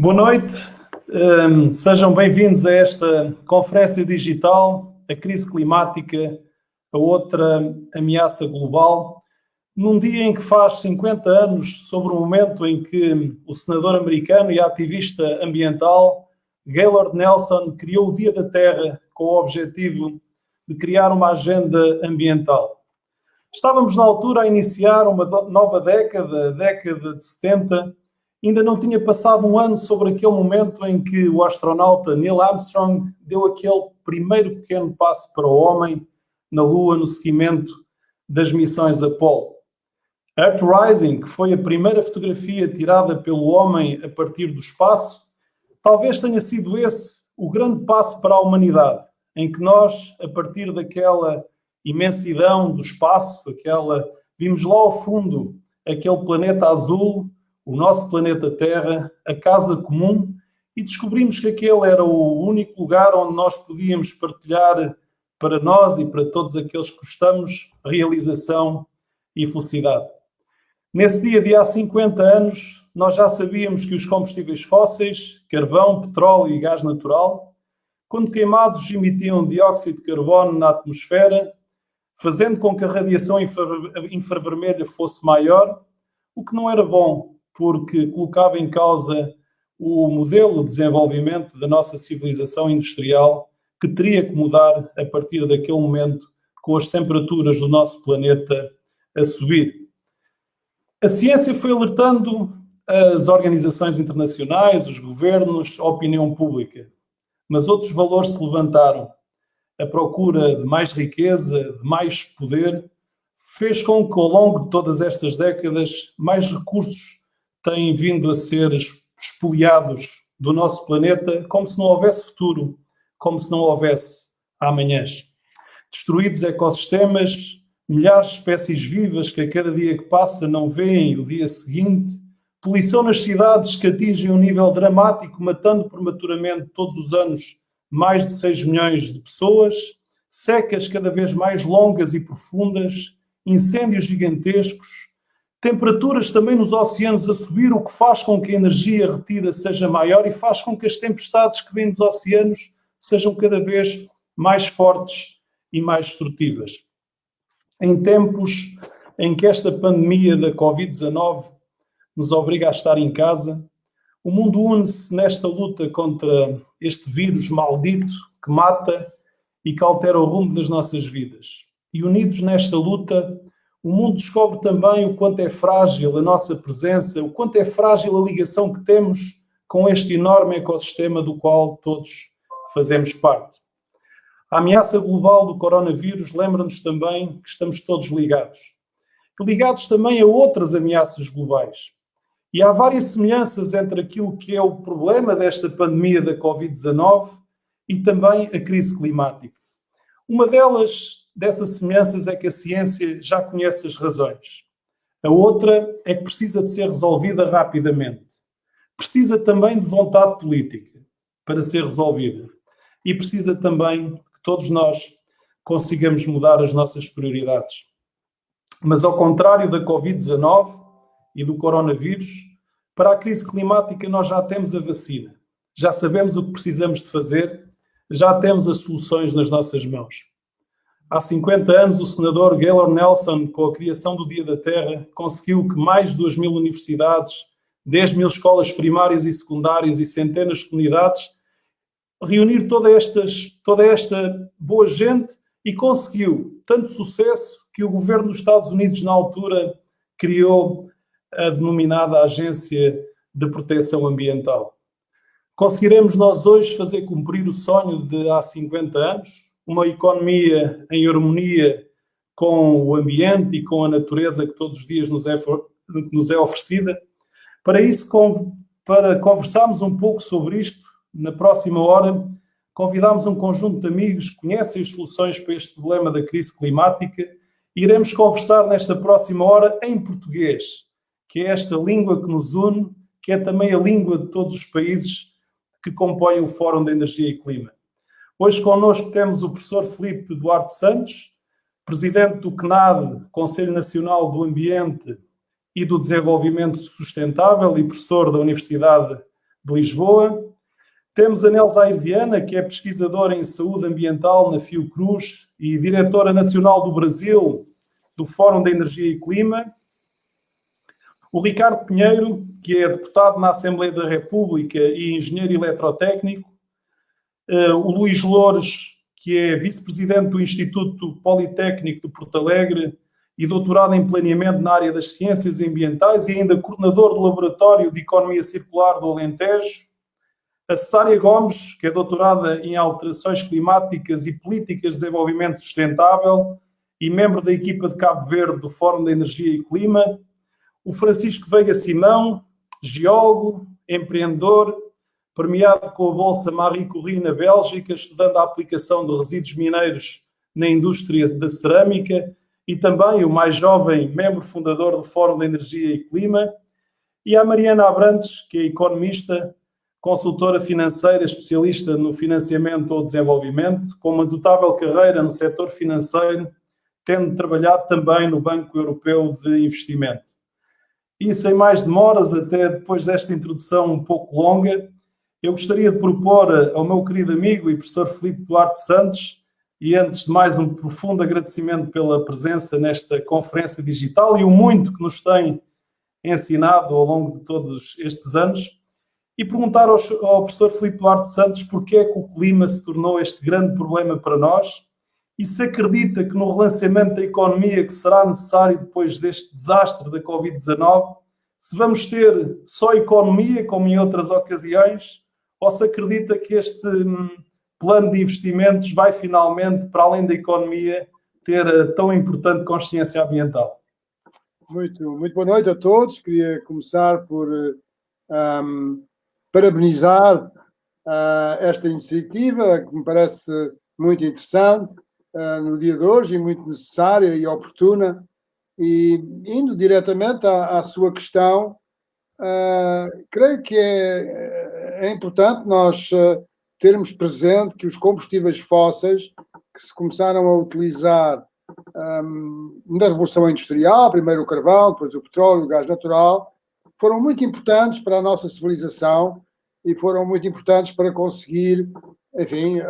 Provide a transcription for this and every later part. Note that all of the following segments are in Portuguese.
Boa noite, sejam bem-vindos a esta conferência digital, a crise climática, a outra ameaça global, num dia em que faz 50 anos sobre o momento em que o senador americano e ativista ambiental Gaylord Nelson criou o Dia da Terra com o objetivo de criar uma agenda ambiental. Estávamos na altura a iniciar uma nova década, a década de 70. Ainda não tinha passado um ano sobre aquele momento em que o astronauta Neil Armstrong deu aquele primeiro pequeno passo para o homem na Lua no seguimento das missões Apollo. Earth Rising, que foi a primeira fotografia tirada pelo homem a partir do espaço, talvez tenha sido esse o grande passo para a humanidade, em que nós, a partir daquela imensidão do espaço, vimos lá ao fundo aquele planeta azul, o nosso planeta Terra, a casa comum, e descobrimos que aquele era o único lugar onde nós podíamos partilhar para nós e para todos aqueles que gostamos, realização e felicidade. Nesse dia de há 50 anos, nós já sabíamos que os combustíveis fósseis, carvão, petróleo e gás natural, quando queimados, emitiam dióxido de carbono na atmosfera, fazendo com que a radiação infravermelha fosse maior, o que não era bom, porque colocava em causa o modelo de desenvolvimento da nossa civilização industrial, que teria que mudar a partir daquele momento, com as temperaturas do nosso planeta a subir. A ciência foi alertando as organizações internacionais, os governos, a opinião pública, mas outros valores se levantaram. A procura de mais riqueza, de mais poder, fez com que ao longo de todas estas décadas mais recursos têm vindo a ser expoliados do nosso planeta como se não houvesse futuro, como se não houvesse amanhãs. Destruídos ecossistemas, milhares de espécies vivas que a cada dia que passa não veem o dia seguinte, poluição nas cidades que atinge um nível dramático, matando prematuramente todos os anos mais de 6 milhões de pessoas, secas cada vez mais longas e profundas, incêndios gigantescos, temperaturas também nos oceanos a subir, o que faz com que a energia retida seja maior e faz com que as tempestades que vêm dos oceanos sejam cada vez mais fortes e mais destrutivas. Em tempos em que esta pandemia da Covid-19 nos obriga a estar em casa, o mundo une-se nesta luta contra este vírus maldito que mata e que altera o rumo das nossas vidas. E unidos nesta luta, o mundo descobre também o quanto é frágil a nossa presença, o quanto é frágil a ligação que temos com este enorme ecossistema do qual todos fazemos parte. A ameaça global do coronavírus lembra-nos também que estamos todos ligados. Ligados também a outras ameaças globais. E há várias semelhanças entre aquilo que é o problema desta pandemia da Covid-19 e também a crise climática. Uma dessas semelhanças é que a ciência já conhece as razões. A outra é que precisa de ser resolvida rapidamente. Precisa também de vontade política para ser resolvida. E precisa também que todos nós consigamos mudar as nossas prioridades. Mas ao contrário da Covid-19 e do coronavírus, para a crise climática nós já temos a vacina. Já sabemos o que precisamos de fazer, já temos as soluções nas nossas mãos. Há 50 anos, o senador Gaylord Nelson, com a criação do Dia da Terra, conseguiu que mais de 2.000 universidades, 10.000 escolas primárias e secundárias e centenas de comunidades reunir toda esta boa gente e conseguiu tanto sucesso que o governo dos Estados Unidos, na altura, criou a denominada Agência de Proteção Ambiental. Conseguiremos nós hoje fazer cumprir o sonho de há 50 anos? Uma economia em harmonia com o ambiente e com a natureza que todos os dias nos é oferecida. Para isso, para conversarmos um pouco sobre isto, na próxima hora, convidamos um conjunto de amigos que conhecem as soluções para este problema da crise climática e iremos conversar nesta próxima hora em português, que é esta língua que nos une, que é também a língua de todos os países que compõem o Fórum de Energia e Clima. Hoje connosco temos o professor Filipe Duarte Santos, presidente do CNAD, Conselho Nacional do Ambiente e do Desenvolvimento Sustentável e professor da Universidade de Lisboa. Temos a Nelsa Aire Viana, que é pesquisadora em saúde ambiental na Fiocruz e diretora nacional do Brasil do Fórum da Energia e Clima. O Ricardo Pinheiro, que é deputado na Assembleia da República e engenheiro eletrotécnico. O Luís Loures, que é vice-presidente do Instituto Politécnico de Porto Alegre e doutorado em planeamento na área das ciências ambientais e ainda coordenador do Laboratório de Economia Circular do Alentejo. A Cecília Gomes, que é doutorada em alterações climáticas e políticas de desenvolvimento sustentável e membro da equipa de Cabo Verde do Fórum da Energia e Clima. O Francisco Veiga Simão, geólogo, empreendedor, premiado com a Bolsa Marie Curie na Bélgica, estudando a aplicação de resíduos mineiros na indústria da cerâmica, e também o mais jovem membro fundador do Fórum da Energia e Clima. E a Mariana Abrantes, que é economista, consultora financeira, especialista no financiamento ou desenvolvimento, com uma notável carreira no setor financeiro, tendo trabalhado também no Banco Europeu de Investimento. E sem mais demoras, até depois desta introdução um pouco longa, eu gostaria de propor ao meu querido amigo e professor Filipe Duarte Santos, e antes de mais um profundo agradecimento pela presença nesta conferência digital e o muito que nos tem ensinado ao longo de todos estes anos, e perguntar ao professor Filipe Duarte Santos porque é que o clima se tornou este grande problema para nós e se acredita que no relançamento da economia que será necessário depois deste desastre da Covid-19, se vamos ter só economia, como em outras ocasiões, ou se acredita que este plano de investimentos vai finalmente, para além da economia, ter a tão importante consciência ambiental. Muito boa noite a todos. Queria começar por parabenizar esta iniciativa, que me parece muito interessante no dia de hoje e muito necessária e oportuna. E indo diretamente à sua questão, creio que é importante nós termos presente que os combustíveis fósseis que se começaram a utilizar na Revolução Industrial, primeiro o carvão, depois o petróleo, o gás natural, foram muito importantes para a nossa civilização e foram muito importantes para conseguir, enfim,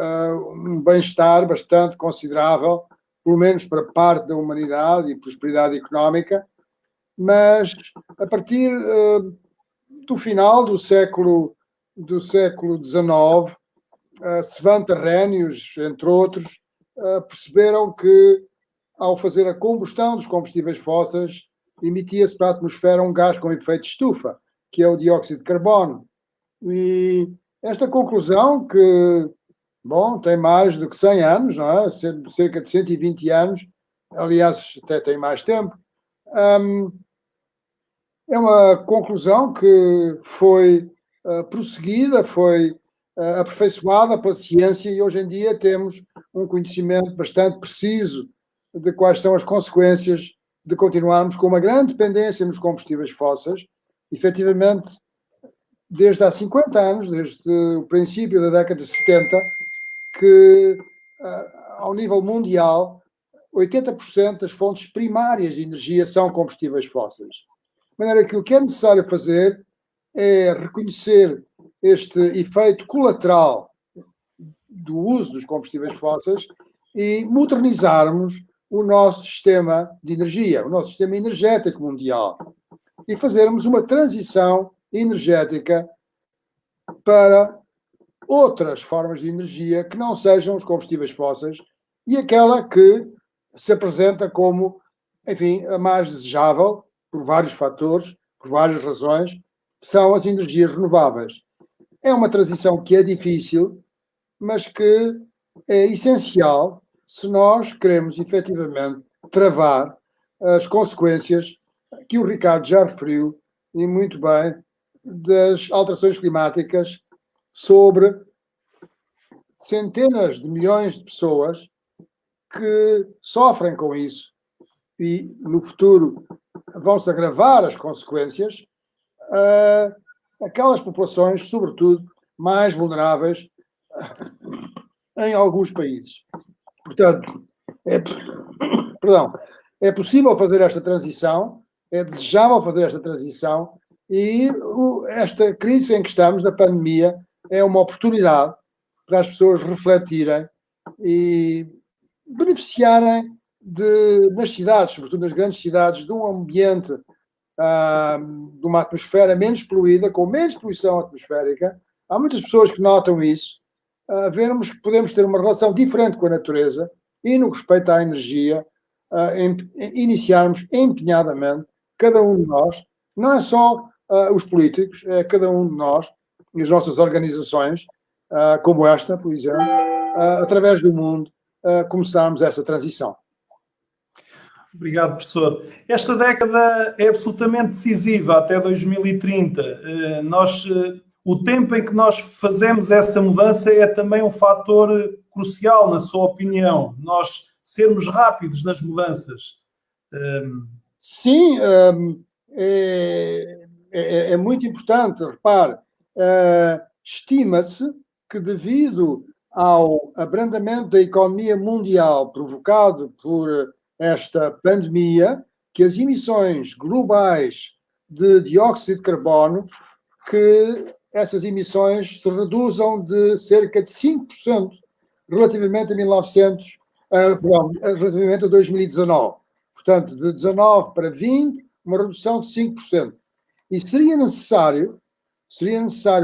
um bem-estar bastante considerável, pelo menos para parte da humanidade e prosperidade económica. Mas a partir do final do século XIX, Svante Arrhenius, entre outros, perceberam que, ao fazer a combustão dos combustíveis fósseis, emitia-se para a atmosfera um gás com efeito de estufa, que é o dióxido de carbono. E esta conclusão, que, bom, tem mais do que 100 anos, não é? Cerca de 120 anos, aliás, até tem mais tempo, é uma conclusão que foi prosseguida, foi aperfeiçoada pela ciência e hoje em dia temos um conhecimento bastante preciso de quais são as consequências de continuarmos com uma grande dependência nos combustíveis fósseis. Efetivamente, desde há 50 anos, desde o princípio da década de 70, que ao nível mundial 80% das fontes primárias de energia são combustíveis fósseis. De maneira que o que é necessário fazer é reconhecer este efeito colateral do uso dos combustíveis fósseis e modernizarmos o nosso sistema de energia, o nosso sistema energético mundial, e fazermos uma transição energética para outras formas de energia que não sejam os combustíveis fósseis e aquela que se apresenta como, enfim, a mais desejável por vários fatores, por várias razões, são as energias renováveis. É uma transição que é difícil, mas que é essencial se nós queremos efetivamente travar as consequências que o Ricardo já referiu, e muito bem, das alterações climáticas sobre centenas de milhões de pessoas que sofrem com isso e no futuro vão-se agravar as consequências, aquelas populações, sobretudo, mais vulneráveis em alguns países. Portanto, é possível fazer esta transição, é desejável fazer esta transição E esta crise em que estamos, da pandemia, é uma oportunidade para as pessoas refletirem e beneficiarem nas cidades, sobretudo nas grandes cidades, de um ambiente, de uma atmosfera menos poluída, com menos poluição atmosférica. Há muitas pessoas que notam isso. Vermos que podemos ter uma relação diferente com a natureza e, no que respeita à energia, iniciarmos empenhadamente, cada um de nós, não é só os políticos, é cada um de nós e as nossas organizações, como esta, por exemplo, através do mundo, começarmos essa transição. Obrigado, professor. Esta década é absolutamente decisiva, até 2030. O tempo em que nós fazemos essa mudança é também um fator crucial, na sua opinião. Nós sermos rápidos nas mudanças. Sim, é muito importante. Repare, estima-se que devido ao abrandamento da economia mundial provocado por esta pandemia, que as emissões globais de dióxido de carbono, que essas emissões se reduzam de cerca de 5% relativamente relativamente a 2019. Portanto, de 19 para 20, uma redução de 5%. E seria necessário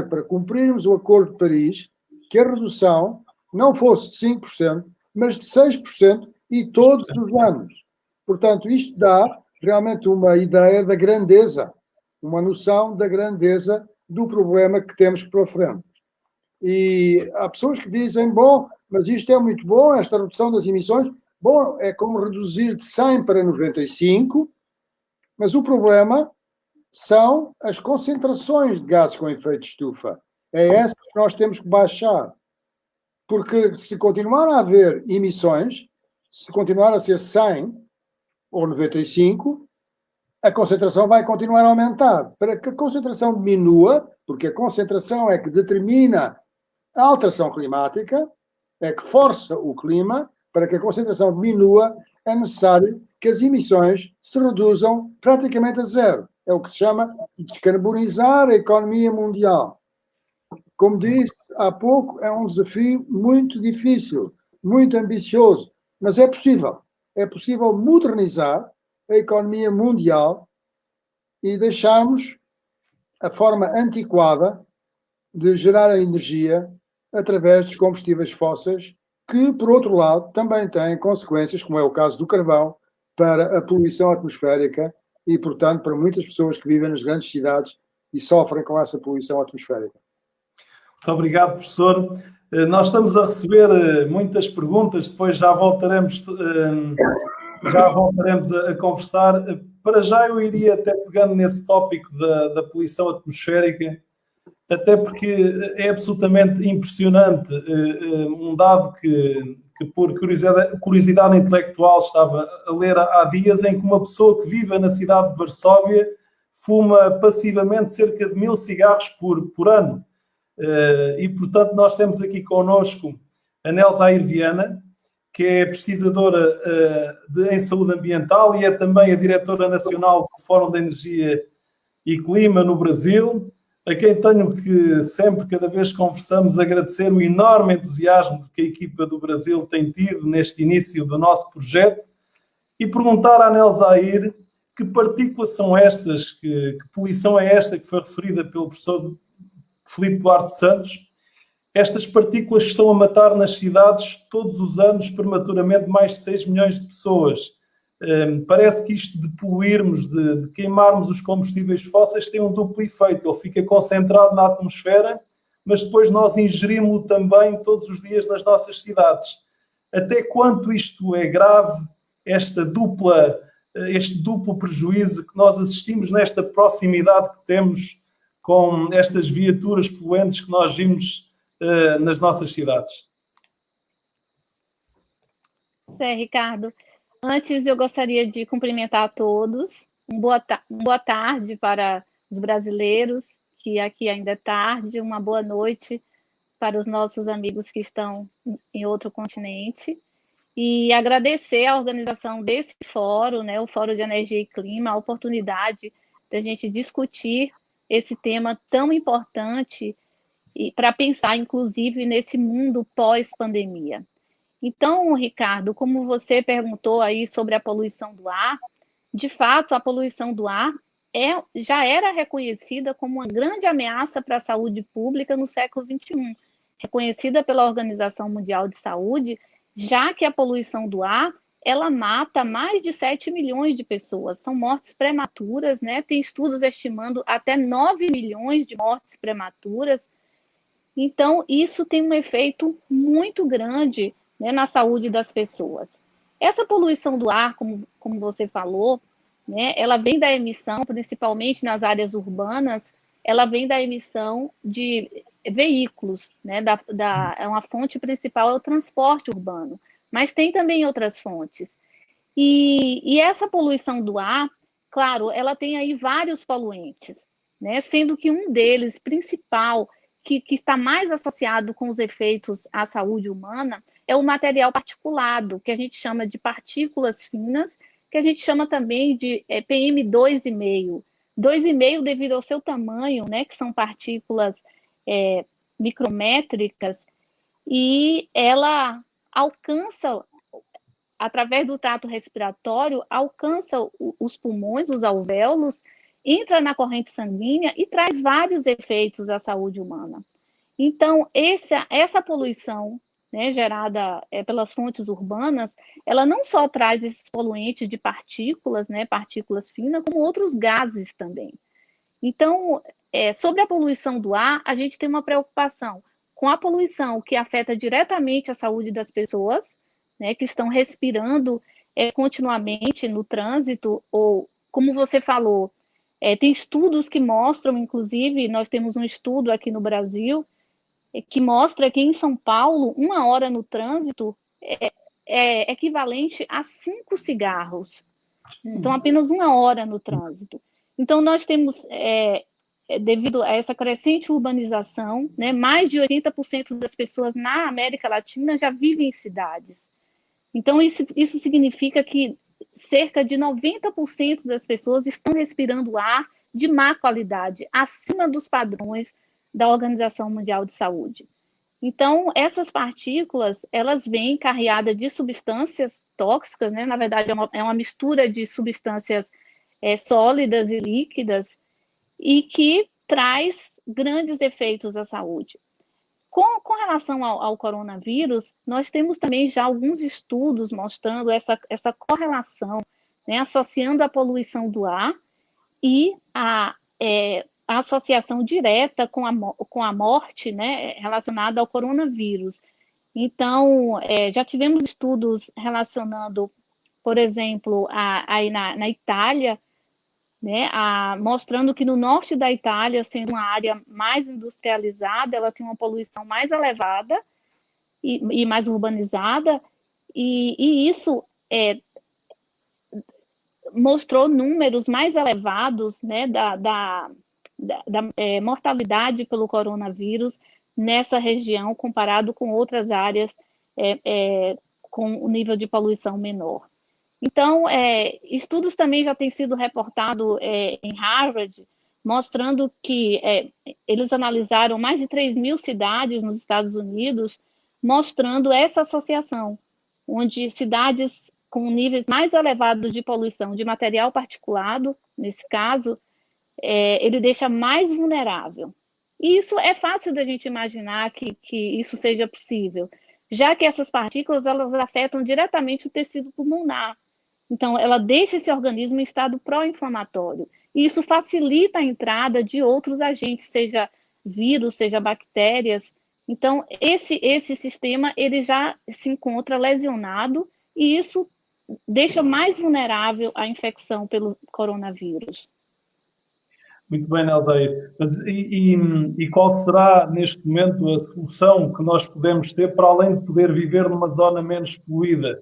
para cumprirmos o Acordo de Paris, que a redução não fosse de 5%, mas de 6% e todos os anos. Portanto, isto dá realmente uma ideia da grandeza, uma noção da grandeza do problema que temos pela frente. E há pessoas que dizem, bom, mas isto é muito bom, esta redução das emissões, bom, é como reduzir de 100 para 95, mas o problema são as concentrações de gases com efeito de estufa. É essa que nós temos que baixar. Porque se continuar a haver emissões, se continuar a ser 100 ou 95, a concentração vai continuar a aumentar. Para que a concentração diminua, porque a concentração é que determina a alteração climática, é que força o clima, para que a concentração diminua, é necessário que as emissões se reduzam praticamente a zero. É o que se chama de descarbonizar a economia mundial. Como disse há pouco, é um desafio muito difícil, muito ambicioso, mas é possível. É possível modernizar a economia mundial e deixarmos a forma antiquada de gerar a energia através dos combustíveis fósseis, que, por outro lado, também têm consequências, como é o caso do carvão, para a poluição atmosférica e, portanto, para muitas pessoas que vivem nas grandes cidades e sofrem com essa poluição atmosférica. Muito obrigado, professor. Nós estamos a receber muitas perguntas, depois já voltaremos a conversar. Para já eu iria até pegando nesse tópico da poluição atmosférica, até porque é absolutamente impressionante um dado que por curiosidade intelectual estava a ler há dias, em que uma pessoa que vive na cidade de Varsóvia fuma passivamente cerca de 1000 cigarros por ano. E, portanto, nós temos aqui connosco a Nelzair Viana, que é pesquisadora em saúde ambiental e é também a diretora nacional do Fórum de Energia e Clima no Brasil, a quem tenho que sempre, cada vez que conversamos, agradecer o enorme entusiasmo que a equipa do Brasil tem tido neste início do nosso projeto e perguntar à Nelzair que partículas são estas, que poluição é esta que foi referida pelo professor Filipe Duarte Santos. Estas partículas estão a matar nas cidades todos os anos prematuramente mais de 6 milhões de pessoas. Parece que isto de poluirmos, de queimarmos os combustíveis fósseis tem um duplo efeito. Ele fica concentrado na atmosfera, mas depois nós ingerimos-lo também todos os dias nas nossas cidades. Até quanto isto é grave, este duplo prejuízo que nós assistimos nesta proximidade que temos com estas viaturas poluentes que nós vimos nas nossas cidades? Ricardo, antes eu gostaria de cumprimentar a todos. Boa tarde para os brasileiros, que aqui ainda é tarde. Uma boa noite para os nossos amigos que estão em outro continente. E agradecer a organização desse fórum, né, o Fórum de Energia e Clima, a oportunidade da gente discutir esse tema tão importante para pensar, inclusive, nesse mundo pós-pandemia. Então, Ricardo, como você perguntou aí sobre a poluição do ar, de fato, a poluição do ar já era reconhecida como uma grande ameaça para a saúde pública no século XXI, reconhecida pela Organização Mundial de Saúde, já que a poluição do ar ela mata mais de 7 milhões de pessoas. São mortes prematuras, né? Tem estudos estimando até 9 milhões de mortes prematuras. Então, isso tem um efeito muito grande, né, na saúde das pessoas. Essa poluição do ar, como você falou, né, ela vem da emissão, principalmente nas áreas urbanas, ela vem da emissão de veículos, né, uma fonte principal é o transporte urbano, mas tem também outras fontes. E essa poluição do ar, claro, ela tem aí vários poluentes, né, sendo que um deles, principal, que está mais associado com os efeitos à saúde humana, é o material particulado, que a gente chama de partículas finas, que a gente chama também de PM2,5. 2,5 devido ao seu tamanho, né, que são partículas micrométricas, e ela alcança, através do trato respiratório, alcança os pulmões, os alvéolos, entra na corrente sanguínea e traz vários efeitos à saúde humana. Então, essa poluição, né, gerada pelas fontes urbanas, ela não só traz esses poluentes de partículas, né, partículas finas, como outros gases também. Então, sobre a poluição do ar, a gente tem uma preocupação com a poluição que afeta diretamente a saúde das pessoas, né, que estão respirando continuamente no trânsito, ou, como você falou, tem estudos que mostram, inclusive, nós temos um estudo aqui no Brasil, que mostra que em São Paulo, 1 hora no trânsito é equivalente a 5 cigarros. Então, apenas 1 hora no trânsito. Então, nós temos, devido a essa crescente urbanização, né, mais de 80% das pessoas na América Latina já vivem em cidades. Então, isso significa que cerca de 90% das pessoas estão respirando ar de má qualidade, acima dos padrões da Organização Mundial de Saúde. Então, essas partículas, elas vêm carreadas de substâncias tóxicas, né? Na verdade, é uma mistura de substâncias sólidas e líquidas, e que traz grandes efeitos à saúde. Com relação ao coronavírus, nós temos também já alguns estudos mostrando essa correlação, né, associando a poluição do ar e a associação direta com a morte, né, relacionada ao coronavírus. Então, já tivemos estudos relacionando, por exemplo, aí na Itália, né, mostrando que no norte da Itália, sendo uma área mais industrializada, ela tem uma poluição mais elevada e mais urbanizada, e isso mostrou números mais elevados, né, da mortalidade pelo coronavírus nessa região, comparado com outras áreas com o nível de poluição menor. Então, estudos também já têm sido reportados em Harvard, mostrando que eles analisaram mais de 3.000 cidades nos Estados Unidos, mostrando essa associação, onde cidades com níveis mais elevados de poluição de material particulado, nesse caso, ele deixa mais vulnerável. E isso é fácil da gente imaginar que isso seja possível, já que essas partículas elas afetam diretamente o tecido pulmonar. Então, ela deixa esse organismo em estado pró-inflamatório. E isso facilita a entrada de outros agentes, seja vírus, seja bactérias. Então, esse sistema ele já se encontra lesionado e isso deixa mais vulnerável à infecção pelo coronavírus. Muito bem, Nelzair. Mas e qual será, neste momento, a solução que nós podemos ter para além de poder viver numa zona menos poluída?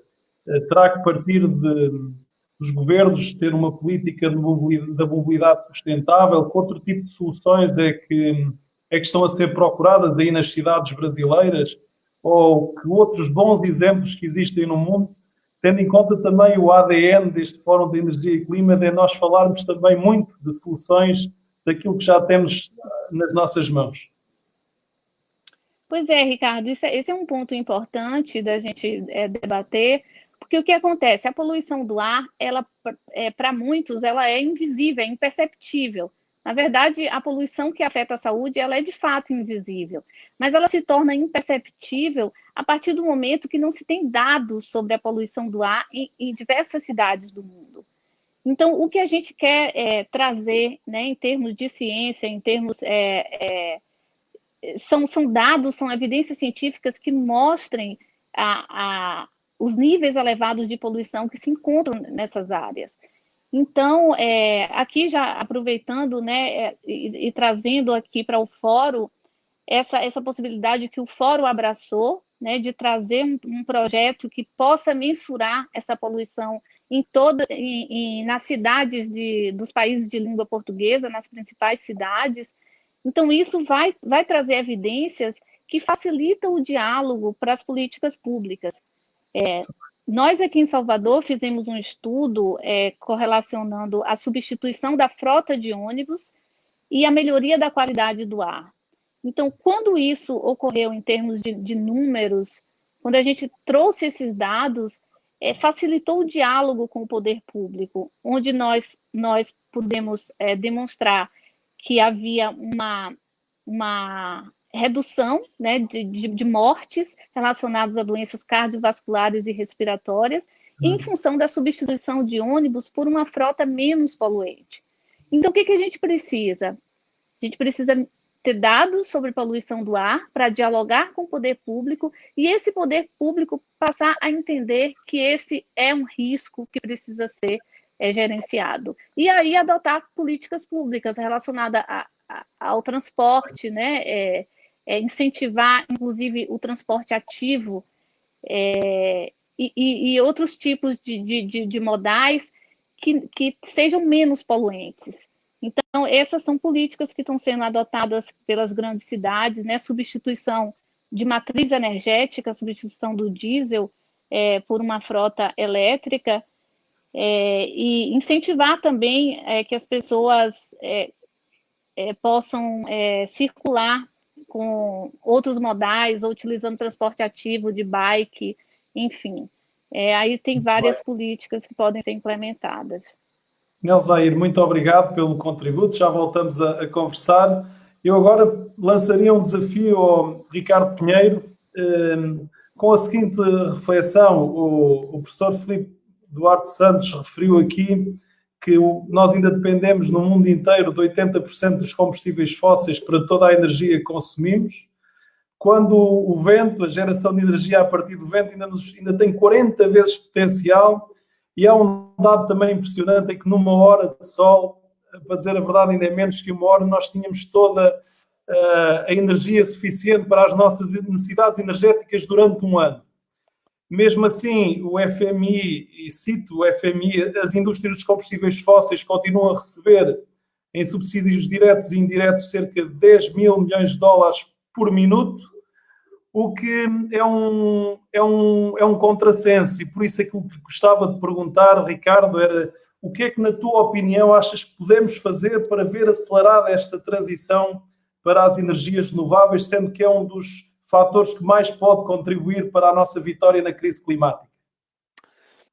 Terá que partir dos governos ter uma política da mobilidade sustentável? Que outro tipo de soluções é que estão a ser procuradas aí nas cidades brasileiras? Ou que outros bons exemplos que existem no mundo? Tendo em conta também o ADN deste Fórum de Energia e Clima, de nós falarmos também muito de soluções daquilo que já temos nas nossas mãos. Pois é, Ricardo, esse é um ponto importante da gente debater, porque o que acontece? A poluição do ar, ela, para muitos, ela é invisível, é imperceptível. Na verdade, a poluição que afeta a saúde, ela é de fato invisível, mas ela se torna imperceptível a partir do momento que não se tem dados sobre a poluição do ar em diversas cidades do mundo. Então, o que a gente quer trazer, né, em termos de ciência, em termos são dados, são evidências científicas que mostrem os níveis elevados de poluição que se encontram nessas áreas. Então, aqui já aproveitando, né, e trazendo aqui para o fórum essa possibilidade que o fórum abraçou, né, de trazer um projeto que possa mensurar essa poluição nas cidades dos países de língua portuguesa, nas principais cidades. Então, isso vai trazer evidências que facilitam o diálogo para as políticas públicas. Nós aqui em Salvador fizemos um estudo correlacionando a substituição da frota de ônibus e a melhoria da qualidade do ar. Então, quando isso ocorreu em termos de números, quando a gente trouxe esses dados, facilitou o diálogo com o poder público, onde nós pudemos demonstrar que havia uma redução, né, de mortes relacionadas a doenças cardiovasculares e respiratórias, em função da substituição de ônibus por uma frota menos poluente. Então, o que a gente precisa? A gente precisa ter dados sobre poluição do ar para dialogar com o poder público e esse poder público passar a entender que esse é um risco que precisa ser gerenciado. E aí adotar políticas públicas relacionadas ao transporte, né? Incentivar, inclusive, o transporte ativo e outros tipos de modais que sejam menos poluentes. Então, essas são políticas que estão sendo adotadas pelas grandes cidades, né? Substituição de matriz energética, substituição do diesel por uma frota elétrica, e incentivar também que as pessoas possam circular com outros modais, ou utilizando transporte ativo de bike, enfim. Aí tem várias políticas que podem ser implementadas. Nelzair, muito obrigado pelo contributo, já voltamos a conversar. Eu agora lançaria um desafio ao Ricardo Pinheiro, com a seguinte reflexão. O professor Filipe Duarte Santos referiu aqui que nós ainda dependemos no mundo inteiro de 80% dos combustíveis fósseis para toda a energia que consumimos, quando o vento, a geração de energia a partir do vento ainda tem 40 vezes potencial. E há um dado também impressionante, é que numa hora de sol, para dizer a verdade, ainda é menos que uma hora, nós tínhamos toda a energia suficiente para as nossas necessidades energéticas durante um ano. Mesmo assim, o FMI, e cito o FMI, as indústrias dos combustíveis fósseis continuam a receber, em subsídios diretos e indiretos, cerca de 10 mil milhões de dólares por minuto, o que é um contrassenso. E por isso aquilo que gostava de perguntar, Ricardo, era o que é que, na tua opinião, achas que podemos fazer para ver acelerada esta transição para as energias renováveis, sendo que é um dos fatores que mais pode contribuir para a nossa vitória na crise climática?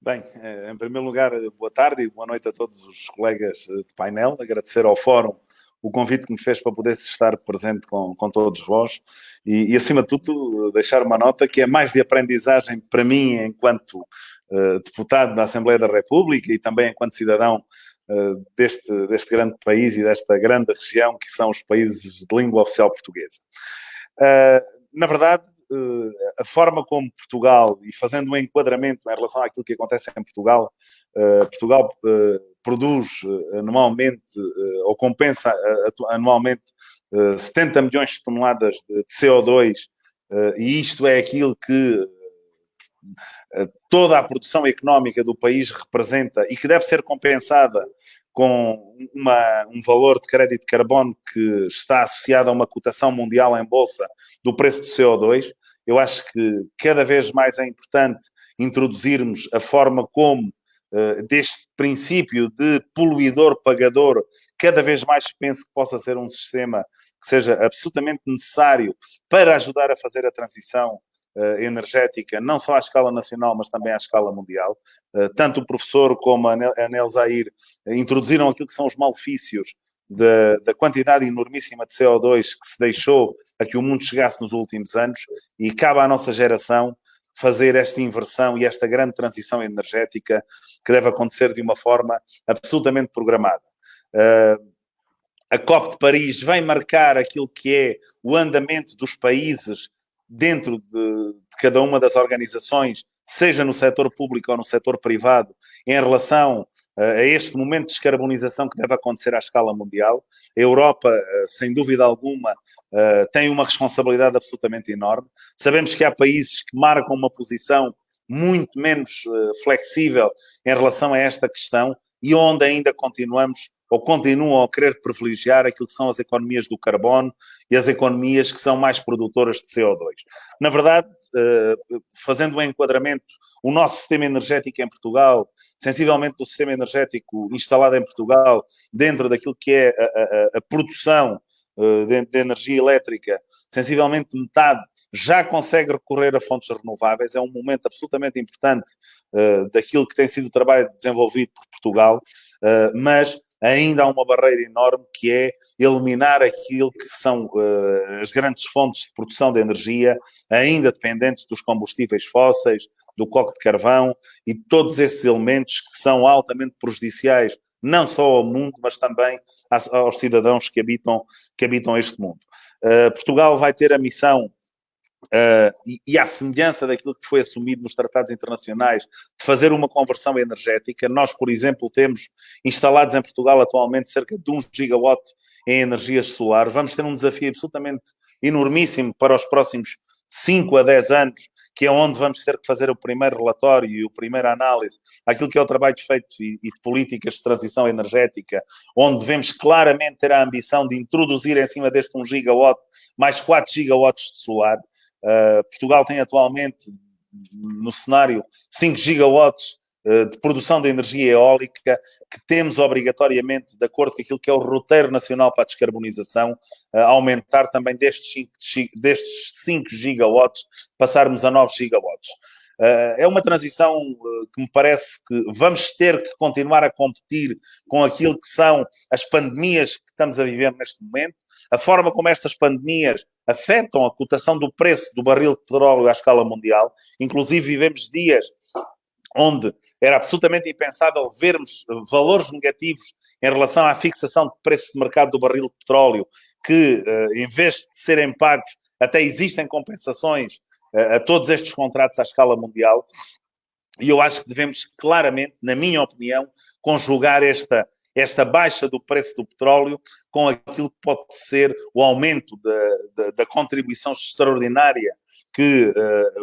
Bem, em primeiro lugar, boa tarde e boa noite a todos os colegas de painel. Agradecer ao Fórum o convite que me fez para poder estar presente com todos vós e, acima de tudo, deixar uma nota que é mais de aprendizagem para mim enquanto deputado da Assembleia da República e também enquanto cidadão deste grande país e desta grande região que são os países de língua oficial portuguesa. Na verdade, a forma como Portugal, e fazendo um enquadramento em relação àquilo que acontece em Portugal, Portugal produz anualmente, ou compensa anualmente, 70 milhões de toneladas de CO2, e isto é aquilo que toda a produção económica do país representa e que deve ser compensada com um valor de crédito de carbono que está associado a uma cotação mundial em bolsa do preço do CO2. Eu acho que cada vez mais é importante introduzirmos a forma como deste princípio de poluidor-pagador, cada vez mais penso que possa ser um sistema que seja absolutamente necessário para ajudar a fazer a transição energética, não só à escala nacional, mas também à escala mundial. Tanto o professor como a Nel Zahir introduziram aquilo que são os malefícios da quantidade enormíssima de CO2 que se deixou a que o mundo chegasse nos últimos anos, e cabe à nossa geração fazer esta inversão e esta grande transição energética que deve acontecer de uma forma absolutamente programada. A COP de Paris vem marcar aquilo que é o andamento dos países dentro de cada uma das organizações, seja no setor público ou no setor privado, em relação a este momento de descarbonização que deve acontecer à escala mundial. A Europa, sem dúvida alguma, tem uma responsabilidade absolutamente enorme. Sabemos que há países que marcam uma posição muito menos flexível em relação a esta questão, e onde ainda continuamos ou continuam a querer privilegiar aquilo que são as economias do carbono e as economias que são mais produtoras de CO2. Na verdade, fazendo um enquadramento, o nosso sistema energético em Portugal, sensivelmente do sistema energético instalado em Portugal, dentro daquilo que é a produção de energia elétrica, sensivelmente metade já consegue recorrer a fontes renováveis. É um momento absolutamente importante daquilo que tem sido o trabalho desenvolvido por Portugal, mas ainda há uma barreira enorme, que é eliminar aquilo que são as grandes fontes de produção de energia, ainda dependentes dos combustíveis fósseis, do coque de carvão e todos esses elementos que são altamente prejudiciais, não só ao mundo, mas também aos cidadãos que habitam este mundo. Portugal vai ter a missão, e à semelhança daquilo que foi assumido nos tratados internacionais, de fazer uma conversão energética. Nós, por exemplo, temos instalados em Portugal atualmente cerca de 1 gigawatt em energias solares. Vamos ter um desafio absolutamente enormíssimo para os próximos 5 a 10 anos, que é onde vamos ter que fazer o primeiro relatório e a primeira análise àquilo que é o trabalho feito e de políticas de transição energética, onde devemos claramente ter a ambição de introduzir em cima deste 1 gigawatt mais 4 gigawatts de solar. Portugal tem atualmente no cenário 5 gigawatts de produção de energia eólica, que temos obrigatoriamente, de acordo com aquilo que é o roteiro nacional para a descarbonização, aumentar também destes 5 gigawatts, passarmos a 9 gigawatts. É uma transição que me parece que vamos ter que continuar a competir com aquilo que são as pandemias que estamos a viver neste momento, a forma como estas pandemias afetam a cotação do preço do barril de petróleo à escala mundial. Inclusive vivemos dias onde era absolutamente impensável vermos valores negativos em relação à fixação de preços de mercado do barril de petróleo, que em vez de serem pagos, até existem compensações a todos estes contratos à escala mundial. E eu acho que devemos claramente, na minha opinião, conjugar esta baixa do preço do petróleo com aquilo que pode ser o aumento da contribuição extraordinária que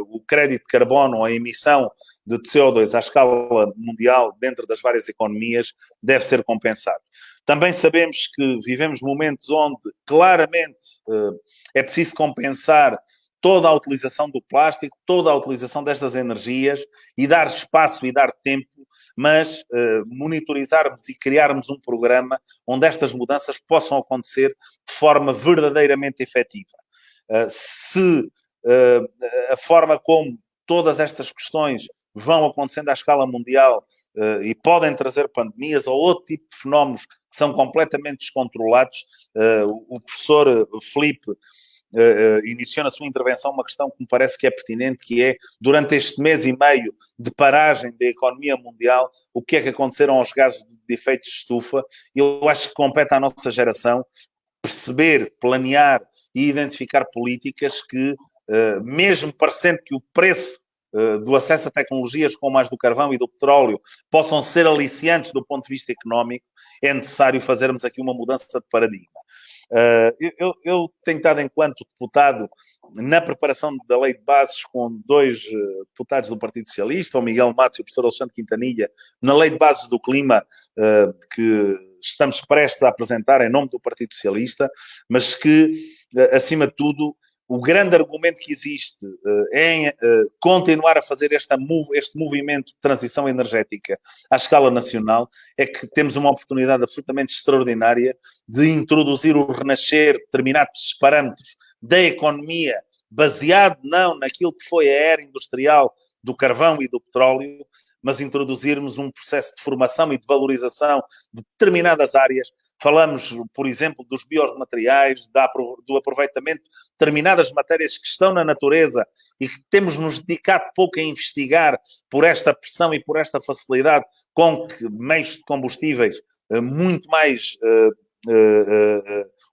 o crédito de carbono, a emissão de CO2 à escala mundial, dentro das várias economias, deve ser compensado. Também sabemos que vivemos momentos onde, claramente, é preciso compensar toda a utilização do plástico, toda a utilização destas energias, e dar espaço e dar tempo, mas monitorizarmos e criarmos um programa onde estas mudanças possam acontecer de forma verdadeiramente efetiva. Se a forma como todas estas questões vão acontecendo à escala mundial e podem trazer pandemias ou outro tipo de fenómenos que são completamente descontrolados, o professor Filipe iniciou na sua intervenção uma questão que me parece que é pertinente, que é, durante este mês e meio de paragem da economia mundial, o que é que aconteceram aos gases de efeito de estufa. Eu acho que compete à nossa geração perceber, planear e identificar políticas que, mesmo parecendo que o preço do acesso a tecnologias como as do carvão e do petróleo possam ser aliciantes do ponto de vista económico, é necessário fazermos aqui uma mudança de paradigma. Eu tenho estado, enquanto deputado, na preparação da lei de bases com 2 deputados do Partido Socialista, o Miguel Matos e o professor Alexandre Quintanilha, na lei de bases do clima que estamos prestes a apresentar em nome do Partido Socialista, mas que, acima de tudo, o grande argumento que existe em continuar a fazer este movimento de transição energética à escala nacional é que temos uma oportunidade absolutamente extraordinária de introduzir o renascer de determinados parâmetros da economia, baseado não naquilo que foi a era industrial do carvão e do petróleo, mas introduzirmos um processo de formação e de valorização de determinadas áreas. Falamos, por exemplo, dos biomateriais, do aproveitamento de determinadas matérias que estão na natureza e que temos nos dedicado pouco a investigar por esta pressão e por esta facilidade com que meios de combustíveis muito mais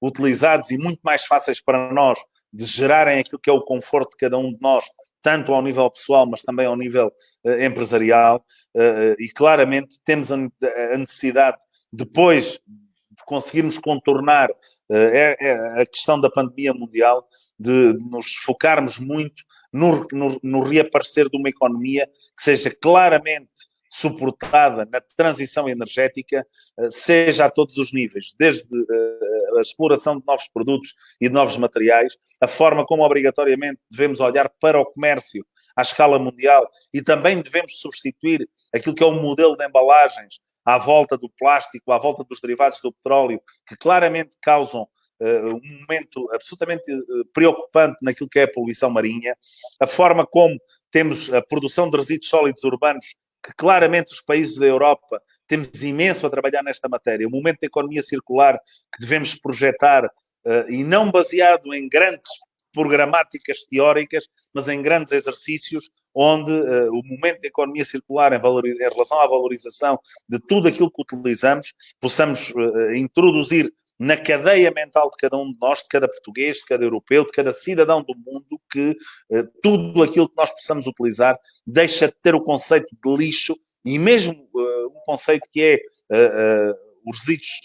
utilizados e muito mais fáceis para nós de gerarem aquilo que é o conforto de cada um de nós, tanto ao nível pessoal, mas também ao nível empresarial, e claramente temos a necessidade, depois de conseguirmos contornar a questão da pandemia mundial, de nos focarmos muito no reaparecer de uma economia que seja claramente suportada na transição energética, seja a todos os níveis, desde a exploração de novos produtos e de novos materiais, a forma como obrigatoriamente devemos olhar para o comércio à escala mundial e também devemos substituir aquilo que é o modelo de embalagens à volta do plástico, à volta dos derivados do petróleo, que claramente causam um momento absolutamente preocupante naquilo que é a poluição marinha, a forma como temos a produção de resíduos sólidos urbanos, que claramente os países da Europa temos imenso a trabalhar nesta matéria, o momento da economia circular que devemos projetar, e não baseado em grandes programáticas teóricas, mas em grandes exercícios, onde o momento da economia circular em relação à valorização de tudo aquilo que utilizamos, possamos introduzir na cadeia mental de cada um de nós, de cada português, de cada europeu, de cada cidadão do mundo, que tudo aquilo que nós possamos utilizar deixa de ter o conceito de lixo e mesmo um conceito que é os resíduos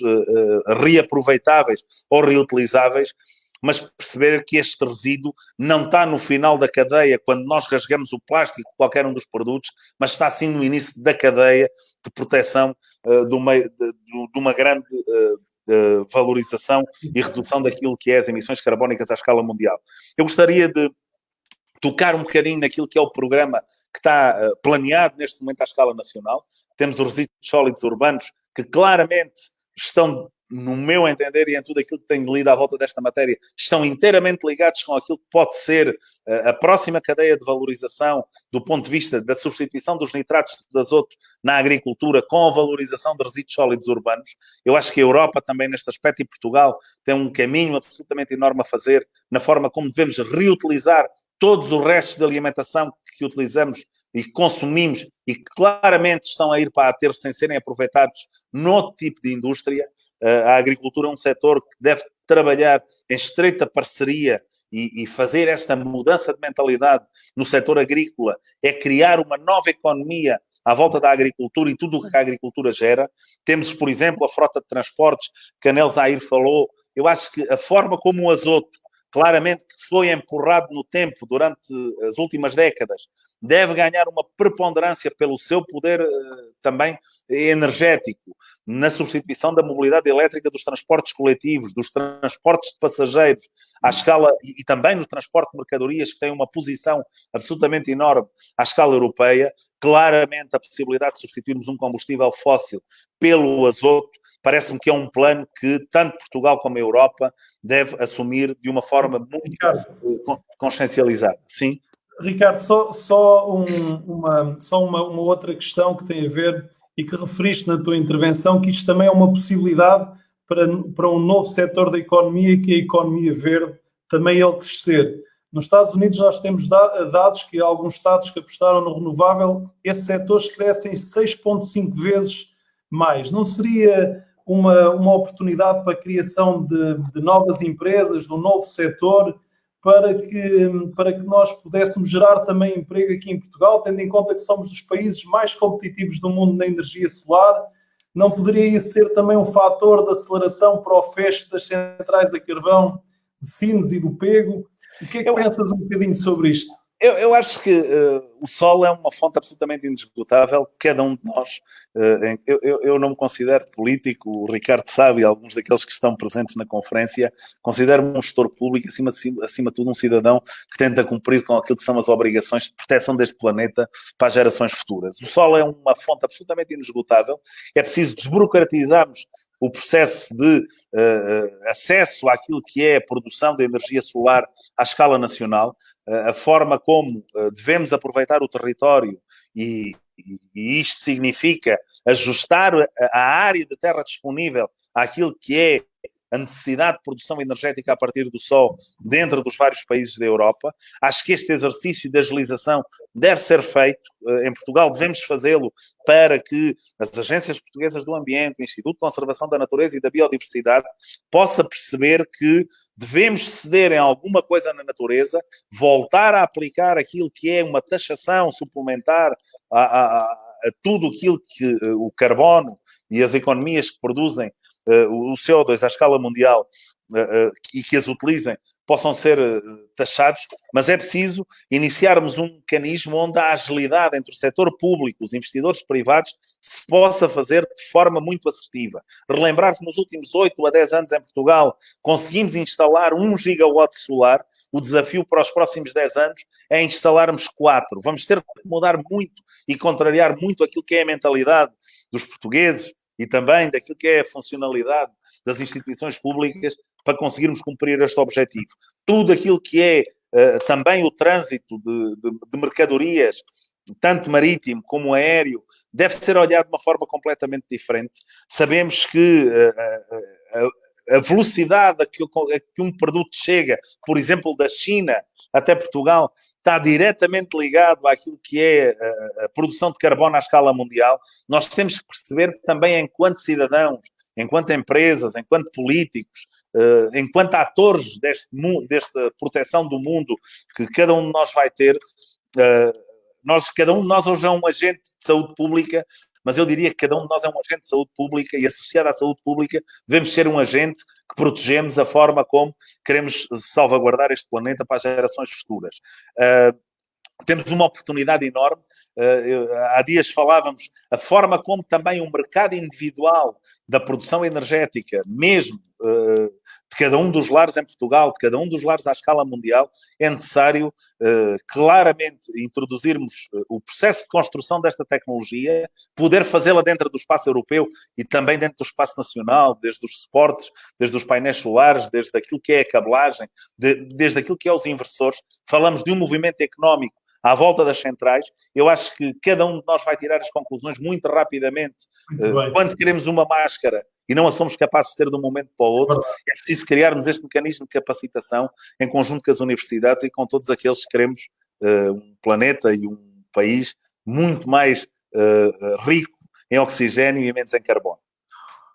reaproveitáveis ou reutilizáveis, mas perceber que este resíduo não está no final da cadeia, quando nós rasgamos o plástico de qualquer um dos produtos, mas está sim no início da cadeia de proteção de uma grande valorização e redução daquilo que é as emissões carbónicas à escala mundial. Eu gostaria de tocar um bocadinho naquilo que é o programa que está planeado neste momento à escala nacional. Temos os resíduos sólidos urbanos que claramente estão, no meu entender e em tudo aquilo que tenho lido à volta desta matéria, estão inteiramente ligados com aquilo que pode ser a próxima cadeia de valorização do ponto de vista da substituição dos nitratos de azoto na agricultura com a valorização de resíduos sólidos urbanos. Eu acho que a Europa também neste aspecto e Portugal tem um caminho absolutamente enorme a fazer na forma como devemos reutilizar todos os restos de alimentação que utilizamos e que consumimos e que claramente estão a ir para aterro sem serem aproveitados noutro tipo de indústria. A agricultura é um setor que deve trabalhar em estreita parceria e fazer esta mudança de mentalidade no setor agrícola, é criar uma nova economia à volta da agricultura e tudo o que a agricultura gera. Temos, por exemplo, a frota de transportes que a Anel Zair falou. Eu acho que a forma como o azoto, claramente que foi empurrado no tempo durante as últimas décadas, deve ganhar uma preponderância pelo seu poder também energético, na substituição da mobilidade elétrica dos transportes coletivos, dos transportes de passageiros, à escala, e também no transporte de mercadorias, que tem uma posição absolutamente enorme à escala europeia. Claramente a possibilidade de substituirmos um combustível fóssil pelo azoto, parece-me que é um plano que tanto Portugal como a Europa deve assumir de uma forma muito consciencializada. Sim? Ricardo, só uma outra questão que tem a ver e que referiste na tua intervenção, que isto também é uma possibilidade para um novo setor da economia, que é a economia verde, também ele crescer. Nos Estados Unidos nós temos dados que alguns estados que apostaram no renovável, esses setores crescem 6,5 vezes mais. Não seria uma oportunidade para a criação de novas empresas, de um novo setor, para que nós pudéssemos gerar também emprego aqui em Portugal, tendo em conta que somos dos países mais competitivos do mundo na energia solar? Não poderia isso ser também um fator de aceleração para o fecho das centrais a carvão de Sines e do Pego? O que é que pensas um bocadinho sobre isto? Eu acho que o sol é uma fonte absolutamente indiscutível. Cada um de nós, eu não me considero político, o Ricardo sabe, e alguns daqueles que estão presentes na conferência, considero-me um gestor público, acima de tudo um cidadão que tenta cumprir com aquilo que são as obrigações de proteção deste planeta para as gerações futuras. O sol é uma fonte absolutamente inesgotável. É preciso desburocratizarmos o processo de acesso àquilo que é a produção de energia solar à escala nacional, a forma como devemos aproveitar o território e isto significa ajustar a área de terra disponível àquilo que é a necessidade de produção energética a partir do sol dentro dos vários países da Europa. Acho que este exercício de agilização deve ser feito. Em Portugal devemos fazê-lo para que as agências portuguesas do ambiente, o Instituto de Conservação da Natureza e da Biodiversidade, possa perceber que devemos ceder em alguma coisa na natureza, voltar a aplicar aquilo que é uma taxação suplementar a tudo aquilo que o carbono e as economias que produzem o CO2 à escala mundial e que as utilizem possam ser taxados, mas é preciso iniciarmos um mecanismo onde a agilidade entre o setor público e os investidores privados se possa fazer de forma muito assertiva. Relembrar que nos últimos 8 a 10 anos em Portugal conseguimos instalar 1 gigawatt solar. O desafio para os próximos 10 anos é instalarmos 4. Vamos ter que mudar muito e contrariar muito aquilo que é a mentalidade dos portugueses e também daquilo que é a funcionalidade das instituições públicas para conseguirmos cumprir este objetivo. Tudo aquilo que é também o trânsito de mercadorias, tanto marítimo como aéreo, deve ser olhado de uma forma completamente diferente. Sabemos que a velocidade a que um produto chega, por exemplo, da China até Portugal, está diretamente ligado àquilo que é a produção de carbono à escala mundial. Nós temos que perceber que também, enquanto cidadãos, enquanto empresas, enquanto políticos, enquanto atores desta proteção do mundo que cada um de nós vai ter, cada um de nós hoje é um agente de saúde pública, mas eu diria que cada um de nós é um agente de saúde pública e associado à saúde pública devemos ser um agente que protegemos a forma como queremos salvaguardar este planeta para as gerações futuras. Temos uma oportunidade enorme. Há dias falávamos a forma como também o mercado individual da produção energética, mesmo de cada um dos lares em Portugal, de cada um dos lares à escala mundial, é necessário claramente introduzirmos o processo de construção desta tecnologia, poder fazê-la dentro do espaço europeu e também dentro do espaço nacional, desde os suportes, desde os painéis solares, desde aquilo que é a cabelagem, desde aquilo que é os inversores. Falamos de um movimento económico à volta das centrais. Eu acho que cada um de nós vai tirar as conclusões muito rapidamente. Quando queremos uma máscara e não a somos capazes de ter de um momento para o outro, é preciso criarmos este mecanismo de capacitação em conjunto com as universidades e com todos aqueles que queremos um planeta e um país muito mais rico em oxigênio e menos em carbono.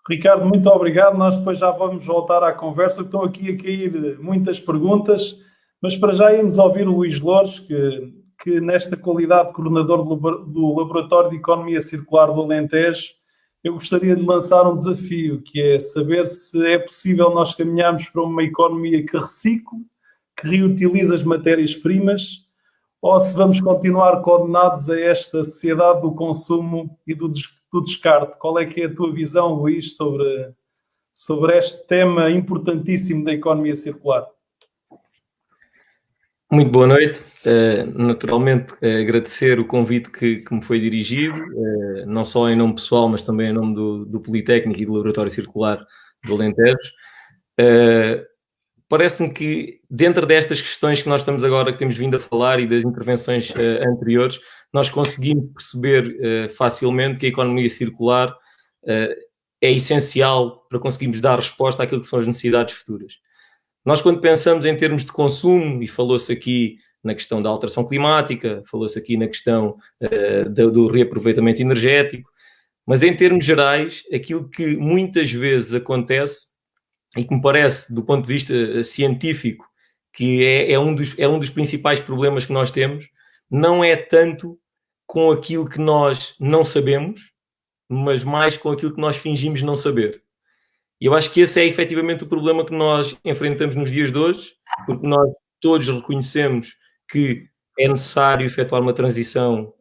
Ricardo, muito obrigado. Nós depois já vamos voltar à conversa. Estão aqui a cair muitas perguntas, mas para já íamos ouvir o Luís Loures, que nesta qualidade de coordenador do Laboratório de Economia Circular do Alentejo, eu gostaria de lançar um desafio, que é saber se é possível nós caminharmos para uma economia que recicle, que reutiliza as matérias-primas, ou se vamos continuar condenados a esta sociedade do consumo e do descarte. Qual é que é a tua visão, Luís, sobre este tema importantíssimo da economia circular? Muito boa noite. Naturalmente, agradecer o convite que me foi dirigido, não só em nome pessoal, mas também em nome do Politécnico e do Laboratório Circular do Alentejo. Parece-me que, dentro destas questões que nós estamos agora, que temos vindo a falar e das intervenções anteriores, nós conseguimos perceber facilmente que a economia circular é essencial para conseguirmos dar resposta àquilo que são as necessidades futuras. Nós, quando pensamos em termos de consumo, e falou-se aqui na questão da alteração climática, falou-se aqui na questão do reaproveitamento energético, mas em termos gerais, aquilo que muitas vezes acontece, e que me parece, do ponto de vista científico, que é um dos principais problemas que nós temos, não é tanto com aquilo que nós não sabemos, mas mais com aquilo que nós fingimos não saber. E eu acho que esse é efetivamente o problema que nós enfrentamos nos dias de hoje, porque nós todos reconhecemos que é necessário efetuar uma transição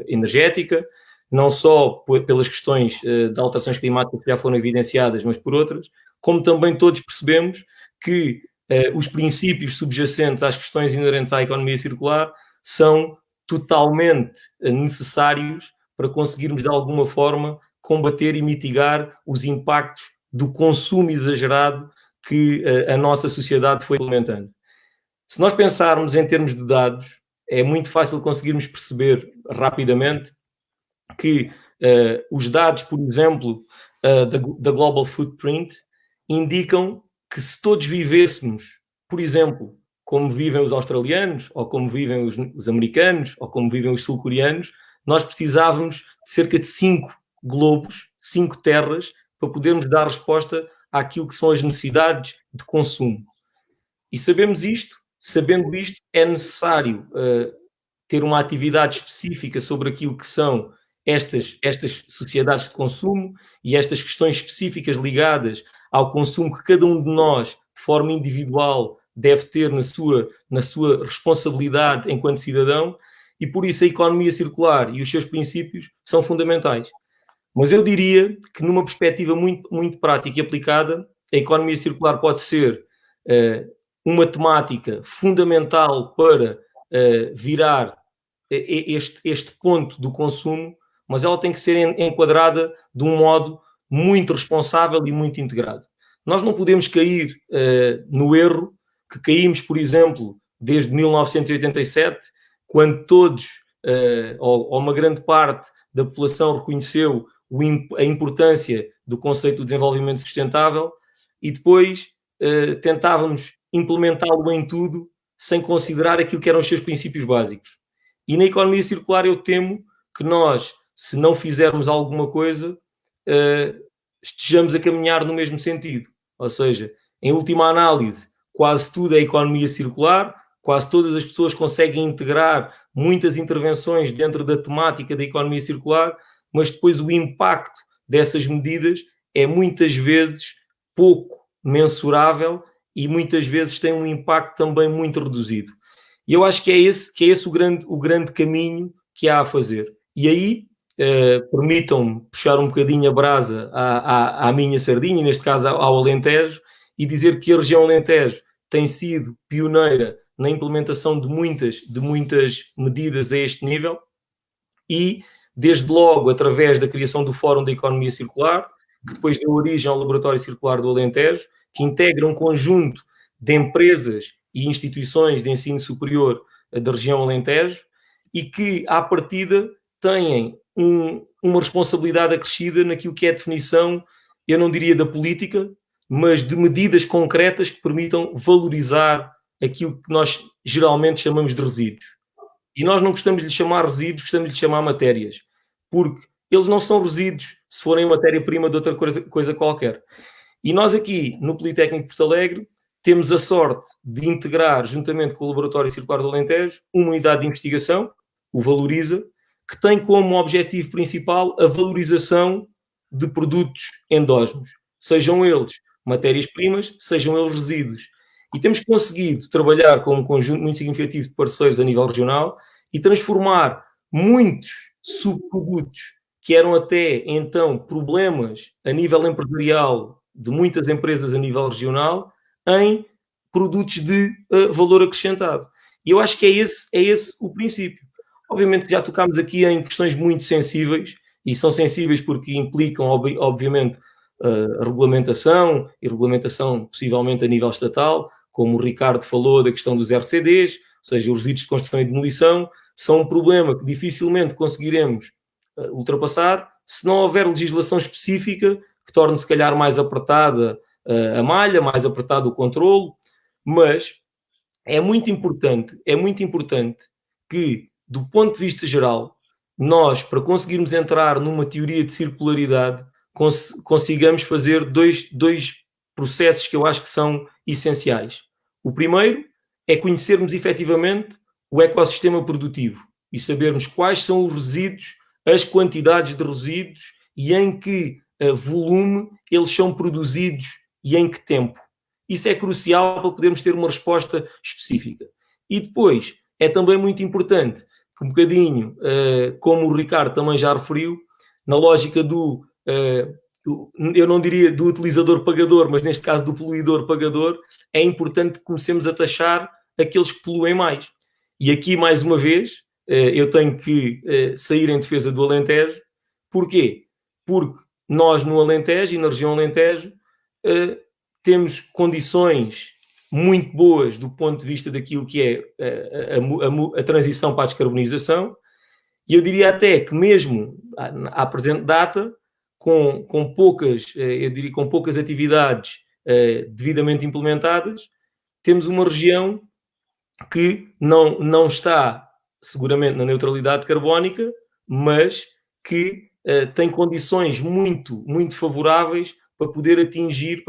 energética, não só pelas questões de alterações climáticas que já foram evidenciadas, mas por outras, como também todos percebemos que os princípios subjacentes às questões inerentes à economia circular são totalmente necessários para conseguirmos, de alguma forma, combater e mitigar os impactos do consumo exagerado que a nossa sociedade foi implementando. Se nós pensarmos em termos de dados, é muito fácil conseguirmos perceber rapidamente que os dados, por exemplo, da Global Footprint, indicam que se todos vivêssemos, por exemplo, como vivem os australianos, ou como vivem os americanos, ou como vivem os sul-coreanos, nós precisávamos de cerca de 5 globos, 5 terras, para podermos dar resposta àquilo que são as necessidades de consumo. E sabemos isto, sabendo isto, é necessário ter uma atividade específica sobre aquilo que são estas sociedades de consumo e estas questões específicas ligadas ao consumo que cada um de nós, de forma individual, deve ter na sua responsabilidade enquanto cidadão, e por isso a economia circular e os seus princípios são fundamentais. Mas eu diria que numa perspectiva muito, muito prática e aplicada, a economia circular pode ser uma temática fundamental para virar este ponto do consumo, mas ela tem que ser enquadrada de um modo muito responsável e muito integrado. Nós não podemos cair no erro que caímos, por exemplo, desde 1987, quando todos, ou uma grande parte da população reconheceu a importância do conceito do desenvolvimento sustentável e depois tentávamos implementá-lo em tudo sem considerar aquilo que eram os seus princípios básicos. E na economia circular eu temo que nós, se não fizermos alguma coisa, estejamos a caminhar no mesmo sentido. Ou seja, em última análise, quase tudo é economia circular, quase todas as pessoas conseguem integrar muitas intervenções dentro da temática da economia circular, mas depois o impacto dessas medidas é muitas vezes pouco mensurável e muitas vezes tem um impacto também muito reduzido. E eu acho que é esse o grande caminho que há a fazer. E aí, permitam-me puxar um bocadinho a brasa à minha sardinha, neste caso ao Alentejo, e dizer que a região Alentejo tem sido pioneira na implementação de muitas medidas a este nível e, desde logo, através da criação do Fórum da Economia Circular, que depois deu origem ao Laboratório Circular do Alentejo, que integra um conjunto de empresas e instituições de ensino superior da região Alentejo e que, à partida, têm uma responsabilidade acrescida naquilo que é a definição, eu não diria da política, mas de medidas concretas que permitam valorizar aquilo que nós geralmente chamamos de resíduos. E nós não gostamos de lhe chamar resíduos, gostamos de lhe chamar matérias, porque eles não são resíduos se forem matéria-prima de outra coisa qualquer. E nós aqui, no Politécnico de Porto Alegre, temos a sorte de integrar, juntamente com o Laboratório Circular do Alentejo, uma unidade de investigação, o Valoriza, que tem como objetivo principal a valorização de produtos endógenos, sejam eles matérias-primas, sejam eles resíduos. E temos conseguido trabalhar com um conjunto muito significativo de parceiros a nível regional e transformar muitos subprodutos que eram até então problemas a nível empresarial de muitas empresas a nível regional em produtos de valor acrescentado. E eu acho que é esse o princípio. Obviamente que já tocámos aqui em questões muito sensíveis, e são sensíveis porque implicam, obviamente, a regulamentação, e regulamentação possivelmente a nível estatal, como o Ricardo falou da questão dos RCDs, ou seja, os resíduos de construção e demolição, são um problema que dificilmente conseguiremos ultrapassar se não houver legislação específica que torne, se calhar, mais apertada a malha, mais apertado o controlo, mas é muito importante que, do ponto de vista geral, nós, para conseguirmos entrar numa teoria de circularidade, consigamos fazer dois processos que eu acho que são essenciais. O primeiro é conhecermos efetivamente o ecossistema produtivo e sabermos quais são os resíduos, as quantidades de resíduos e em que volume eles são produzidos e em que tempo. Isso é crucial para podermos ter uma resposta específica. E depois é também muito importante que um bocadinho, como o Ricardo também já referiu, na lógica eu não diria do utilizador-pagador, mas neste caso do poluidor-pagador, é importante que comecemos a taxar aqueles que poluem mais. E aqui, mais uma vez, eu tenho que sair em defesa do Alentejo. Porquê? Porque nós no Alentejo e na região Alentejo temos condições muito boas do ponto de vista daquilo que é a transição para a descarbonização, e eu diria até que mesmo à presente data, com poucas atividades devidamente implementadas, temos uma região que não está seguramente na neutralidade carbónica, mas que tem condições muito, muito favoráveis para poder atingir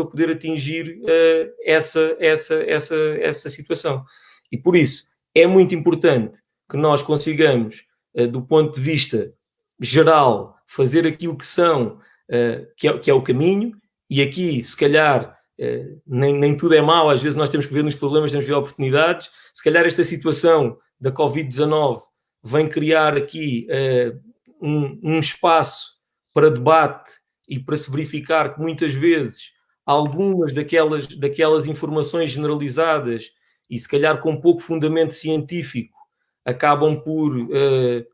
essa situação. E por isso é muito importante que nós consigamos, do ponto de vista geral, fazer aquilo que é o caminho, e aqui, se calhar, nem tudo é mau, às vezes nós temos que ver nos problemas, temos que ver oportunidades. Se calhar esta situação da Covid-19 vem criar aqui um espaço para debate e para se verificar que muitas vezes algumas daquelas informações generalizadas e se calhar com pouco fundamento científico acabam por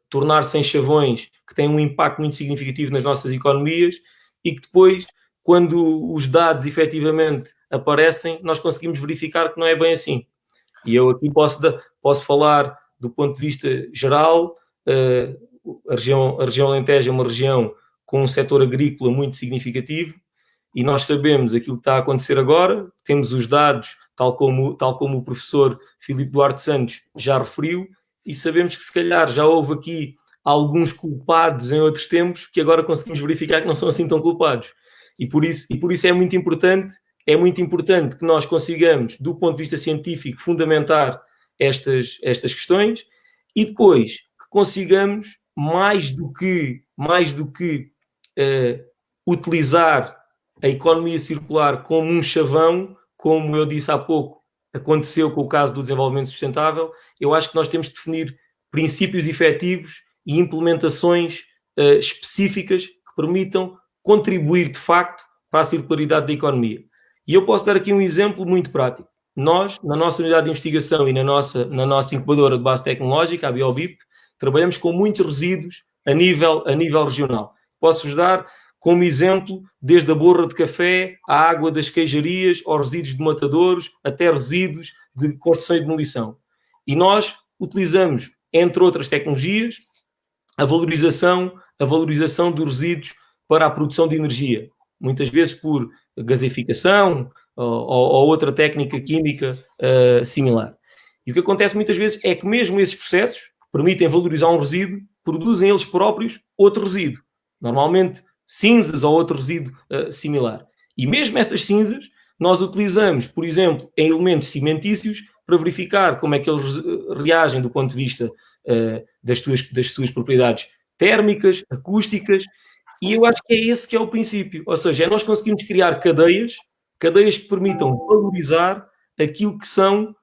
tornar-se em chavões que têm um impacto muito significativo nas nossas economias, e que depois, quando os dados efetivamente aparecem, nós conseguimos verificar que não é bem assim. E eu aqui posso falar do ponto de vista geral. A região Alentejo é uma região com um setor agrícola muito significativo, e nós sabemos aquilo que está a acontecer agora, temos os dados, tal como o professor Filipe Duarte Santos já referiu, e sabemos que se calhar já houve aqui alguns culpados em outros tempos que agora conseguimos verificar que não são assim tão culpados. E por isso é muito importante que nós consigamos, do ponto de vista científico, fundamentar estas questões, e depois que consigamos, mais do que utilizar a economia circular como um chavão, como eu disse há pouco, aconteceu com o caso do desenvolvimento sustentável. Eu acho que nós temos de definir princípios efetivos e implementações específicas que permitam contribuir, de facto, para a circularidade da economia. E eu posso dar aqui um exemplo muito prático. Nós, na nossa unidade de investigação e na nossa incubadora de base tecnológica, a BioBip, trabalhamos com muitos resíduos a nível regional. Posso-vos dar como exemplo, desde a borra de café, à água das queijarias, aos resíduos de matadouros, até resíduos de construção e demolição. E nós utilizamos, entre outras tecnologias, a valorização dos resíduos para a produção de energia, muitas vezes por gaseificação ou outra técnica química similar. E o que acontece muitas vezes é que mesmo esses processos, que permitem valorizar um resíduo, produzem eles próprios outro resíduo. Normalmente cinzas ou outro resíduo similar. E mesmo essas cinzas nós utilizamos, por exemplo, em elementos cimentícios para verificar como é que eles reagem do ponto de vista das suas propriedades térmicas, acústicas, e eu acho que é esse que é o princípio. Ou seja, é nós conseguimos criar cadeias que permitam valorizar aquilo que são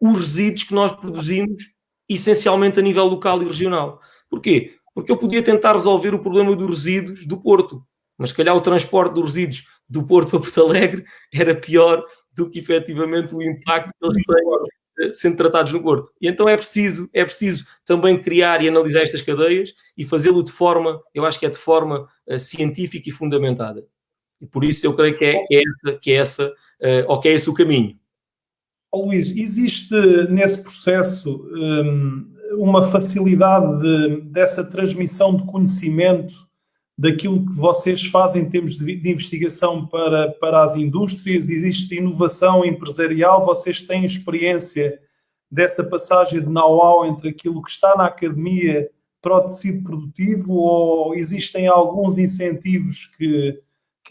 os resíduos que nós produzimos, essencialmente a nível local e regional. Porquê? Porque eu podia tentar resolver o problema dos resíduos do Porto, mas se calhar o transporte dos resíduos do Porto para Porto Alegre era pior do que efetivamente o impacto que eles têm sendo tratados no Porto. E então é preciso também criar e analisar estas cadeias e fazê-lo de forma, eu acho que é de forma científica e fundamentada. E por isso eu creio que é esse o caminho. Luís, existe nesse processo uma facilidade dessa transmissão de conhecimento daquilo que vocês fazem em termos de investigação para as indústrias? Existe inovação empresarial? Vocês têm experiência dessa passagem de know-how entre aquilo que está na academia para o tecido produtivo, ou existem alguns incentivos que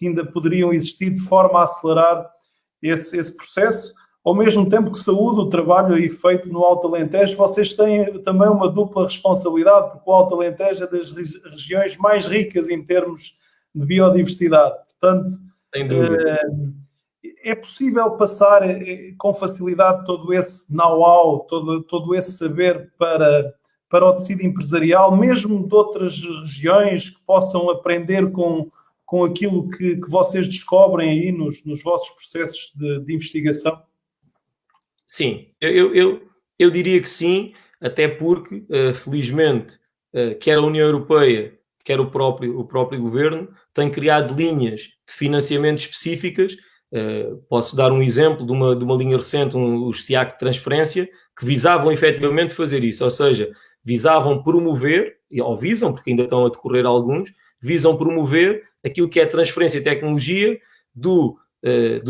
ainda poderiam existir de forma a acelerar esse processo? Ao mesmo tempo que saúde o trabalho aí feito no Alto Alentejo, vocês têm também uma dupla responsabilidade, porque o Alto Alentejo é das regiões mais ricas em termos de biodiversidade. Portanto, é possível passar com facilidade todo esse know-how, todo esse saber para o tecido empresarial, mesmo de outras regiões que possam aprender com aquilo que vocês descobrem aí nos vossos processos de investigação? Sim, eu diria que sim, até porque, felizmente, quer a União Europeia, quer o próprio governo, tem criado linhas de financiamento específicas. Posso dar um exemplo de uma linha recente, os SIAC de transferência, que visavam efetivamente fazer isso, ou seja, visavam promover, ou visam, porque ainda estão a decorrer alguns, visam promover aquilo que é a transferência de tecnologia do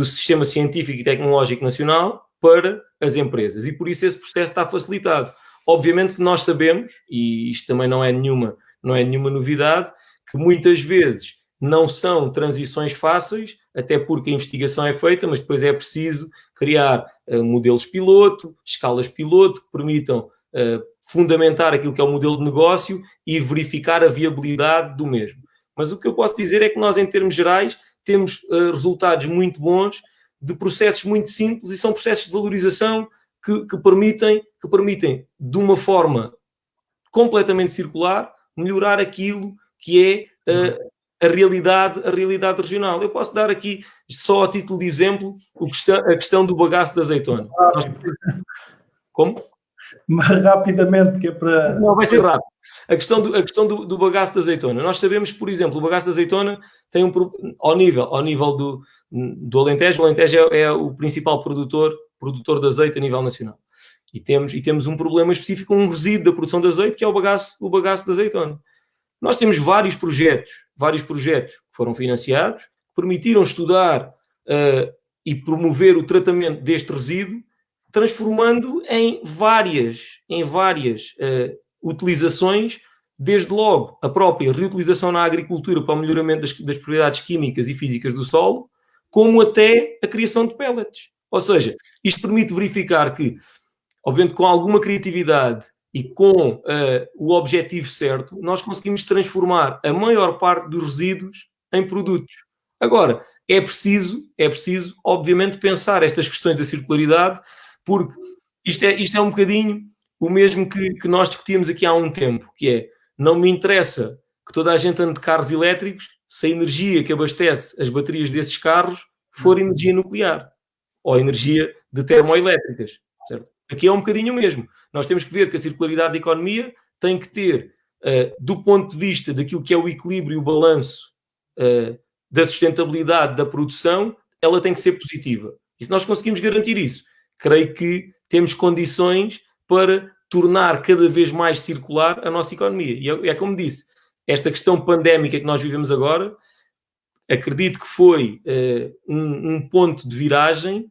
sistema científico e tecnológico nacional para as empresas. E por isso esse processo está facilitado. Obviamente que nós sabemos, e isto também não é nenhuma novidade, que muitas vezes não são transições fáceis, até porque a investigação é feita, mas depois é preciso criar modelos piloto, escalas piloto, que permitam fundamentar aquilo que é o modelo de negócio e verificar a viabilidade do mesmo. Mas o que eu posso dizer é que nós, em termos gerais, temos resultados muito bons de processos muito simples, e são processos de valorização que permitem, de uma forma completamente circular, melhorar aquilo que é a realidade regional. Eu posso dar aqui, só a título de exemplo, a questão do bagaço de azeitona. Como? Mais rapidamente, que é para... Não, vai ser rápido. A questão do bagaço de azeitona. Nós sabemos que, por exemplo, o bagaço de azeitona tem ao nível do Alentejo. O Alentejo é o principal produtor de azeite a nível nacional. E temos um problema específico, um resíduo da produção de azeite, que é o bagaço de azeitona. Nós temos vários projetos que foram financiados, que permitiram estudar e promover o tratamento deste resíduo, transformando em várias utilizações, desde logo a própria reutilização na agricultura para o melhoramento das propriedades químicas e físicas do solo, como até a criação de pellets. Ou seja, isto permite verificar que, obviamente, com alguma criatividade e com o objetivo certo, nós conseguimos transformar a maior parte dos resíduos em produtos. Agora, é preciso, obviamente, pensar estas questões da circularidade, porque isto é um bocadinho o mesmo que nós discutíamos aqui há um tempo, que é, não me interessa que toda a gente ande de carros elétricos se a energia que abastece as baterias desses carros for energia nuclear ou energia de termoelétricas, certo? Aqui é um bocadinho o mesmo. Nós temos que ver que a circularidade da economia tem que ter, do ponto de vista daquilo que é o equilíbrio e o balanço da sustentabilidade da produção, ela tem que ser positiva. E se nós conseguimos garantir isso, creio que temos condições para tornar cada vez mais circular a nossa economia. E é como disse, esta questão pandémica que nós vivemos agora, acredito que foi um ponto de viragem.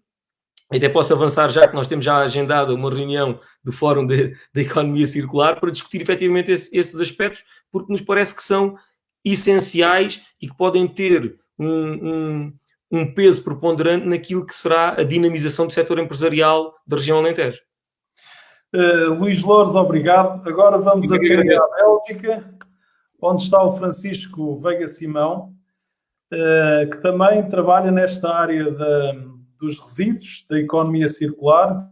Até posso avançar já que nós temos já agendado uma reunião do Fórum da Economia Circular para discutir efetivamente esses aspectos, porque nos parece que são essenciais e que podem ter um peso preponderante naquilo que será a dinamização do setor empresarial da região Alentejo. Luís Louros, obrigado. Agora vamos até à Bélgica, onde está o Francisco Veiga Simão, que também trabalha nesta área dos resíduos, da economia circular,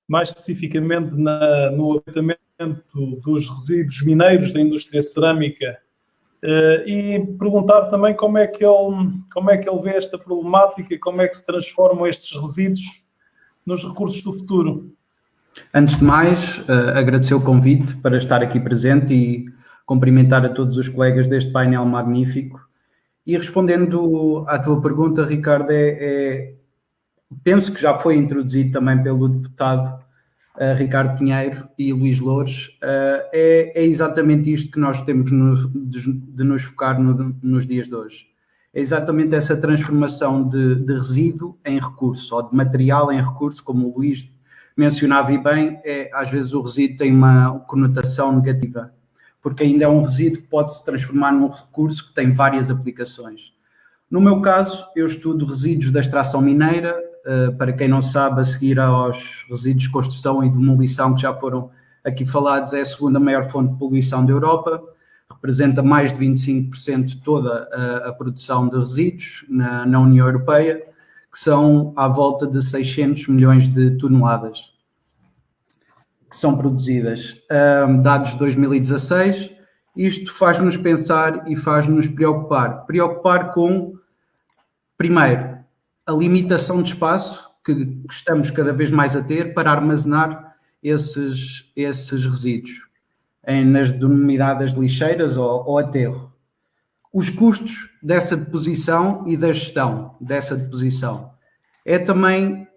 mais especificamente no tratamento dos resíduos mineiros da indústria cerâmica, e perguntar também como é que ele vê esta problemática, como é que se transformam estes resíduos nos recursos do futuro. Antes de mais, agradecer o convite para estar aqui presente e cumprimentar a todos os colegas deste painel magnífico. E respondendo à tua pergunta, Ricardo, penso que já foi introduzido também pelo deputado Ricardo Pinheiro e Luís Louros, é exatamente isto que nós temos de nos focar nos dias de hoje. É exatamente essa transformação de resíduo em recurso, ou de material em recurso, como o Luís mencionava e bem, às vezes o resíduo tem uma conotação negativa, porque ainda é um resíduo que pode se transformar num recurso que tem várias aplicações. No meu caso, eu estudo resíduos da extração mineira, para quem não sabe, a seguir aos resíduos de construção e demolição que já foram aqui falados, é a segunda maior fonte de poluição da Europa, representa mais de 25% de toda a produção de resíduos na União Europeia. que são à volta de 600 milhões de toneladas que são produzidas. Dados de 2016, isto faz-nos pensar e faz-nos preocupar com, primeiro, a limitação de espaço que estamos cada vez mais a ter para armazenar esses resíduos nas denominadas lixeiras ou aterro. Os custos dessa deposição e da gestão dessa deposição. É também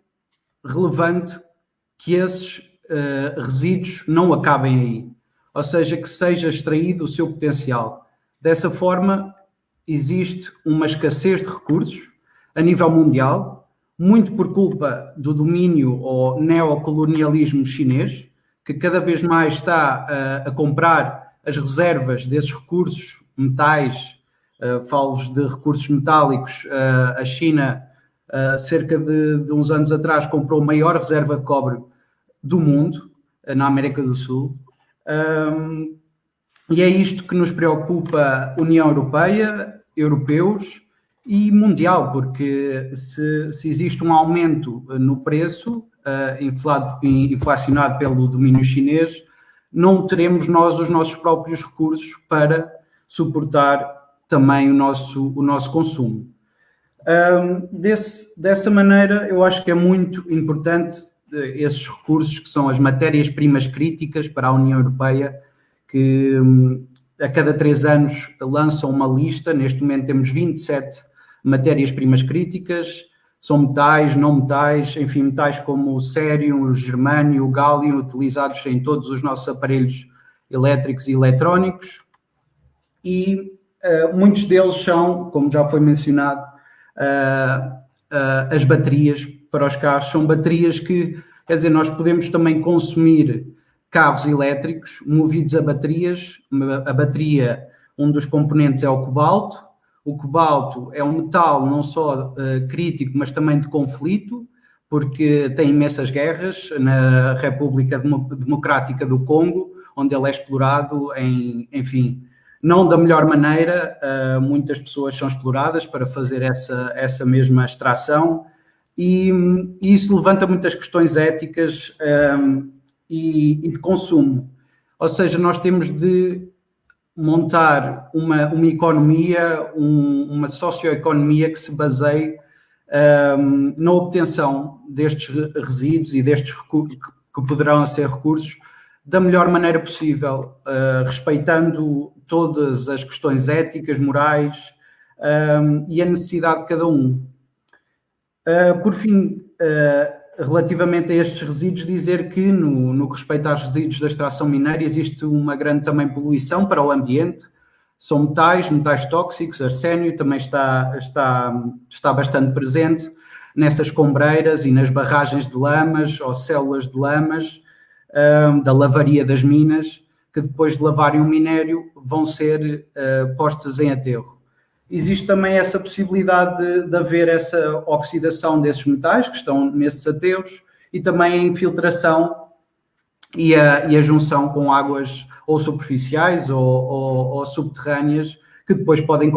relevante que esses resíduos não acabem aí, ou seja, que seja extraído o seu potencial. Dessa forma, existe uma escassez de recursos a nível mundial, muito por culpa do domínio ou neocolonialismo chinês, que cada vez mais está a comprar as reservas desses recursos metais, falo de recursos metálicos. A China, cerca de uns anos atrás, comprou a maior reserva de cobre do mundo, na América do Sul. E é isto que nos preocupa, União Europeia, europeus e mundial, porque se existe um aumento no preço, inflacionado pelo domínio chinês, não teremos nós os nossos próprios recursos para suportar também o nosso consumo. Dessa maneira, eu acho que é muito importante esses recursos que são as matérias-primas críticas para a União Europeia, que a cada 3 anos lançam uma lista. Neste momento temos 27 matérias-primas críticas, são metais, não metais, enfim, metais como o cérium, o germânio, o gálio, utilizados em todos os nossos aparelhos elétricos e eletrónicos, e muitos deles são, como já foi mencionado, as baterias para os carros. São baterias que, quer dizer, nós podemos também consumir cabos elétricos movidos a baterias. A bateria, um dos componentes é o cobalto. O cobalto é um metal não só crítico, mas também de conflito, porque tem imensas guerras na República Democrática do Congo, onde ele é explorado enfim, não da melhor maneira. Muitas pessoas são exploradas para fazer essa mesma extração, e isso levanta muitas questões éticas e de consumo. Ou seja, nós temos de montar uma economia, uma socioeconomia que se baseie na obtenção destes resíduos e destes recursos, que poderão ser recursos, da melhor maneira possível, respeitando todas as questões éticas, morais e a necessidade de cada um. Por fim, relativamente a estes resíduos, dizer que no que respeita aos resíduos da extração mineira existe uma grande também poluição para o ambiente. São metais tóxicos, arsénio também está bastante presente nessas combreiras e nas barragens de lamas ou células de lamas da lavaria das minas, que depois de lavarem o minério vão ser postas em aterro. Existe também essa possibilidade de haver essa oxidação desses metais que estão nesses aterros, e também a infiltração e a junção com águas ou superficiais ou subterrâneas, que depois podem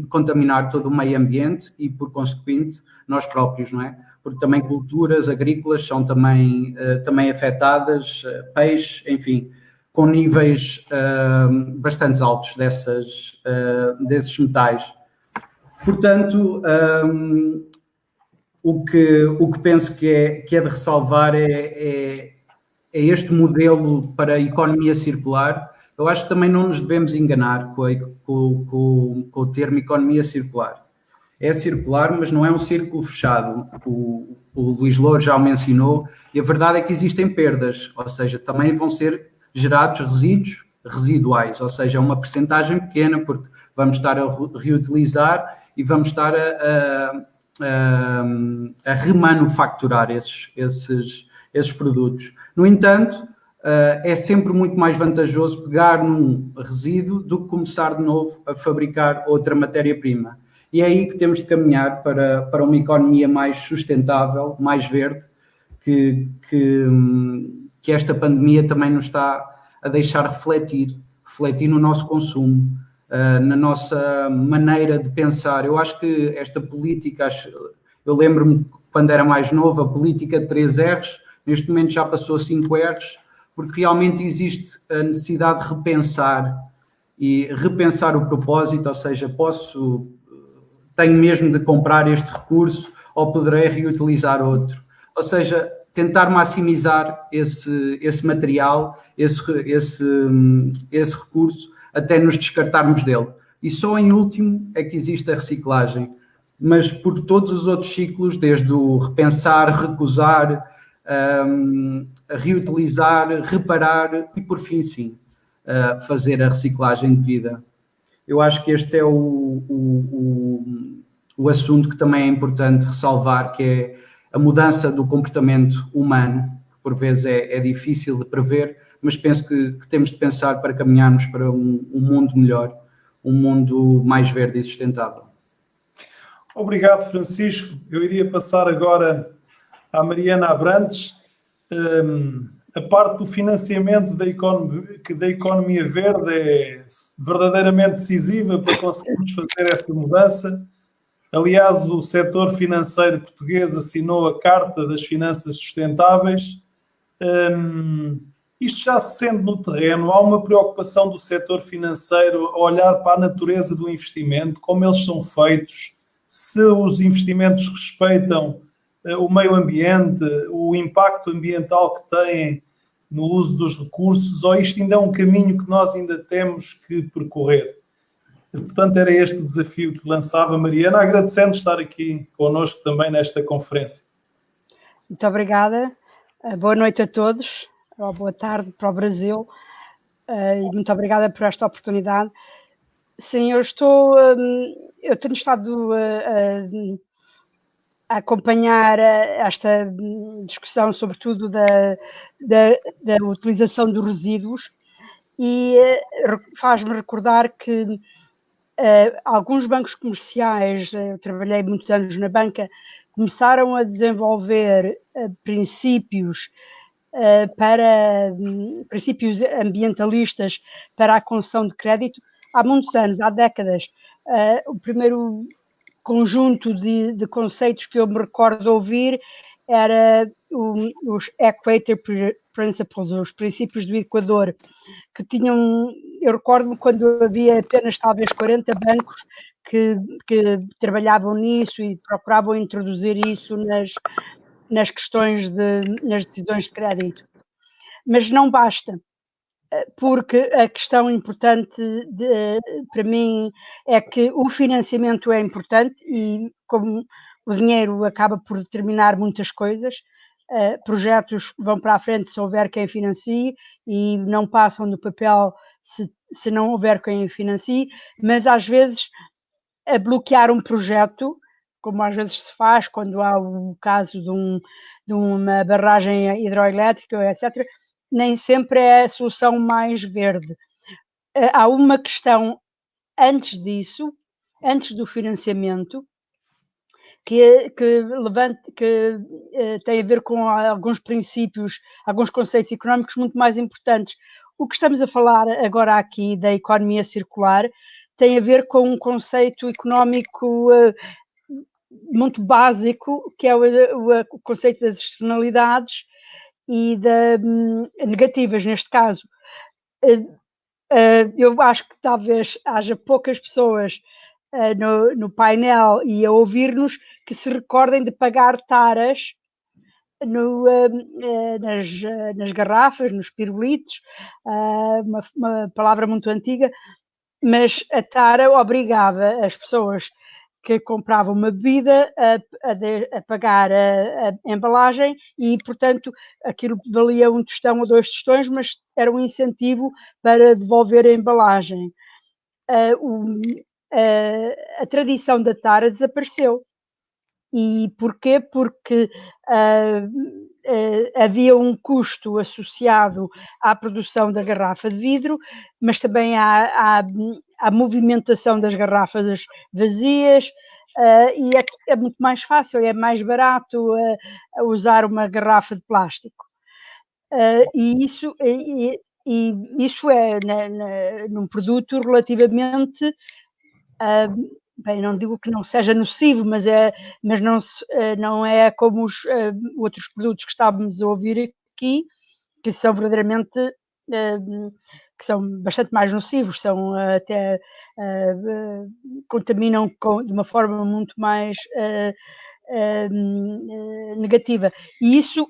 contaminar todo o meio ambiente e, por consequente, nós próprios, não é? Porque também culturas agrícolas são também afetadas, peixe, enfim, com níveis bastante altos desses metais. Portanto, o que penso que é de ressalvar é este modelo para a economia circular. Eu acho que também não nos devemos enganar com o termo economia circular. É circular, mas não é um círculo fechado. O Luís Louro já o mencionou, e a verdade é que existem perdas, ou seja, também vão ser gerados resíduos residuais, ou seja, é uma percentagem pequena, porque vamos estar a reutilizar e vamos estar a remanufacturar esses produtos. No entanto, é sempre muito mais vantajoso pegar num resíduo do que começar de novo a fabricar outra matéria-prima. E é aí que temos de caminhar para uma economia mais sustentável, mais verde, que esta pandemia também nos está a deixar refletir no nosso consumo, na nossa maneira de pensar. Eu acho que esta política Eu lembro-me, quando era mais novo, a política de 3 R's, neste momento já passou a 5 R's, porque realmente existe a necessidade de repensar o propósito, ou seja, tenho mesmo de comprar este recurso ou poderei reutilizar outro. Ou seja, tentar maximizar esse material, esse recurso, até nos descartarmos dele. E só em último é que existe a reciclagem. Mas por todos os outros ciclos, desde o repensar, recusar, reutilizar, reparar e, por fim, sim, fazer a reciclagem de vida. Eu acho que este é o assunto que também é importante ressalvar, que é a mudança do comportamento humano, que por vezes é difícil de prever, mas penso que temos de pensar para caminharmos para um mundo melhor, um mundo mais verde e sustentável. Obrigado, Francisco. Eu iria passar agora à Mariana Abrantes. A parte do financiamento da economia verde é verdadeiramente decisiva para conseguirmos fazer essa mudança. Aliás, o setor financeiro português assinou a Carta das Finanças Sustentáveis. Isto já se sente no terreno. Há uma preocupação do setor financeiro a olhar para a natureza do investimento, como eles são feitos, se os investimentos respeitam o meio ambiente, o impacto ambiental que têm no uso dos recursos, ou isto ainda é um caminho que nós ainda temos que percorrer. Portanto, era este o desafio que lançava Mariana, agradecendo estar aqui connosco também nesta conferência. Muito obrigada. Boa noite a todos, ou boa tarde para o Brasil, e muito obrigada por esta oportunidade. Sim, eu tenho estado a acompanhar esta discussão, sobretudo da utilização dos resíduos, e faz-me recordar que alguns bancos comerciais, eu trabalhei muitos anos na banca, começaram a desenvolver princípios ambientalistas para a concessão de crédito há muitos anos, há décadas. O primeiro conjunto de conceitos que eu me recordo de ouvir era os Equator Principles, os princípios do Equador, que tinham, eu recordo-me quando havia apenas talvez 40 bancos que trabalhavam nisso e procuravam introduzir isso nas questões nas decisões de crédito. Mas não basta, porque a questão importante para mim é que o financiamento é importante e como o dinheiro acaba por determinar muitas coisas, projetos vão para a frente se houver quem financie e não passam do papel se não houver quem financie, mas às vezes a bloquear um projeto, como às vezes se faz quando há o caso de uma barragem hidroelétrica, etc., nem sempre é a solução mais verde. Há uma questão antes disso, antes do financiamento, que tem a ver com alguns princípios, alguns conceitos económicos muito mais importantes. O que estamos a falar agora aqui da economia circular tem a ver com um conceito económico muito básico, que é o conceito das externalidades e negativas, neste caso. Eu acho que talvez haja poucas pessoas no painel e a ouvir-nos que se recordem de pagar taras nas garrafas, nos pirulitos, uma palavra muito antiga, mas a tara obrigava as pessoas que compravam uma bebida a pagar a embalagem e, portanto, aquilo valia um tostão ou 2 tostões, mas era um incentivo para devolver a embalagem. A tradição da tara desapareceu. E porquê? Porque havia um custo associado à produção da garrafa de vidro, mas também à movimentação das garrafas vazias, e é muito mais fácil, é mais barato usar uma garrafa de plástico. E isso é num produto relativamente bem, não digo que não seja nocivo, mas não é como os outros produtos que estávamos a ouvir aqui, que são verdadeiramente, que são bastante mais nocivos, são até, contaminam de uma forma muito mais negativa. E isso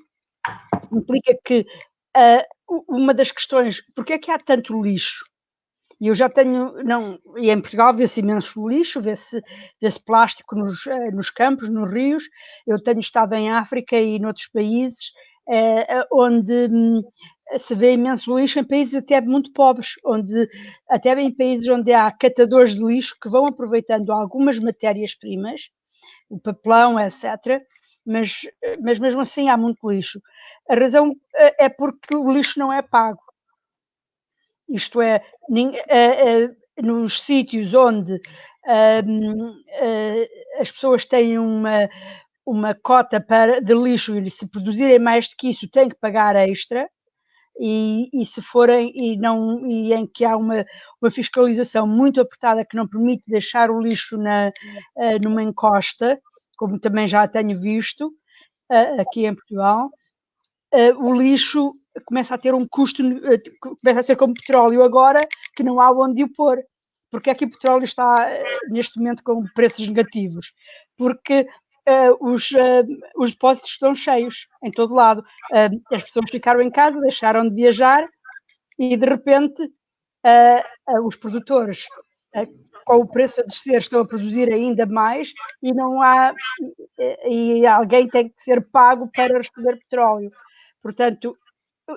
implica que uma das questões, porque é que há tanto lixo? E eu já tenho, e em Portugal vê-se imenso lixo, vê-se plástico nos campos, nos rios. Eu tenho estado em África e noutros países onde se vê imenso lixo, em países até muito pobres, até em países onde há catadores de lixo que vão aproveitando algumas matérias-primas, o papelão, etc., mas mesmo assim há muito lixo. A razão é porque o lixo não é pago. Isto é, nos sítios onde as pessoas têm uma cota de lixo e se produzirem mais do que isso têm que pagar extra, e se forem e em que há uma fiscalização muito apertada que não permite deixar o lixo numa encosta, como também já tenho visto aqui em Portugal, o lixo começa a ter um custo, começa a ser como petróleo agora, que não há onde o pôr. Porque é que o petróleo está neste momento com preços negativos? Porque os depósitos estão cheios em todo lado. As pessoas ficaram em casa, deixaram de viajar e de repente os produtores com o preço a descer estão a produzir ainda mais e não há, e alguém tem que ser pago para receber petróleo. Portanto,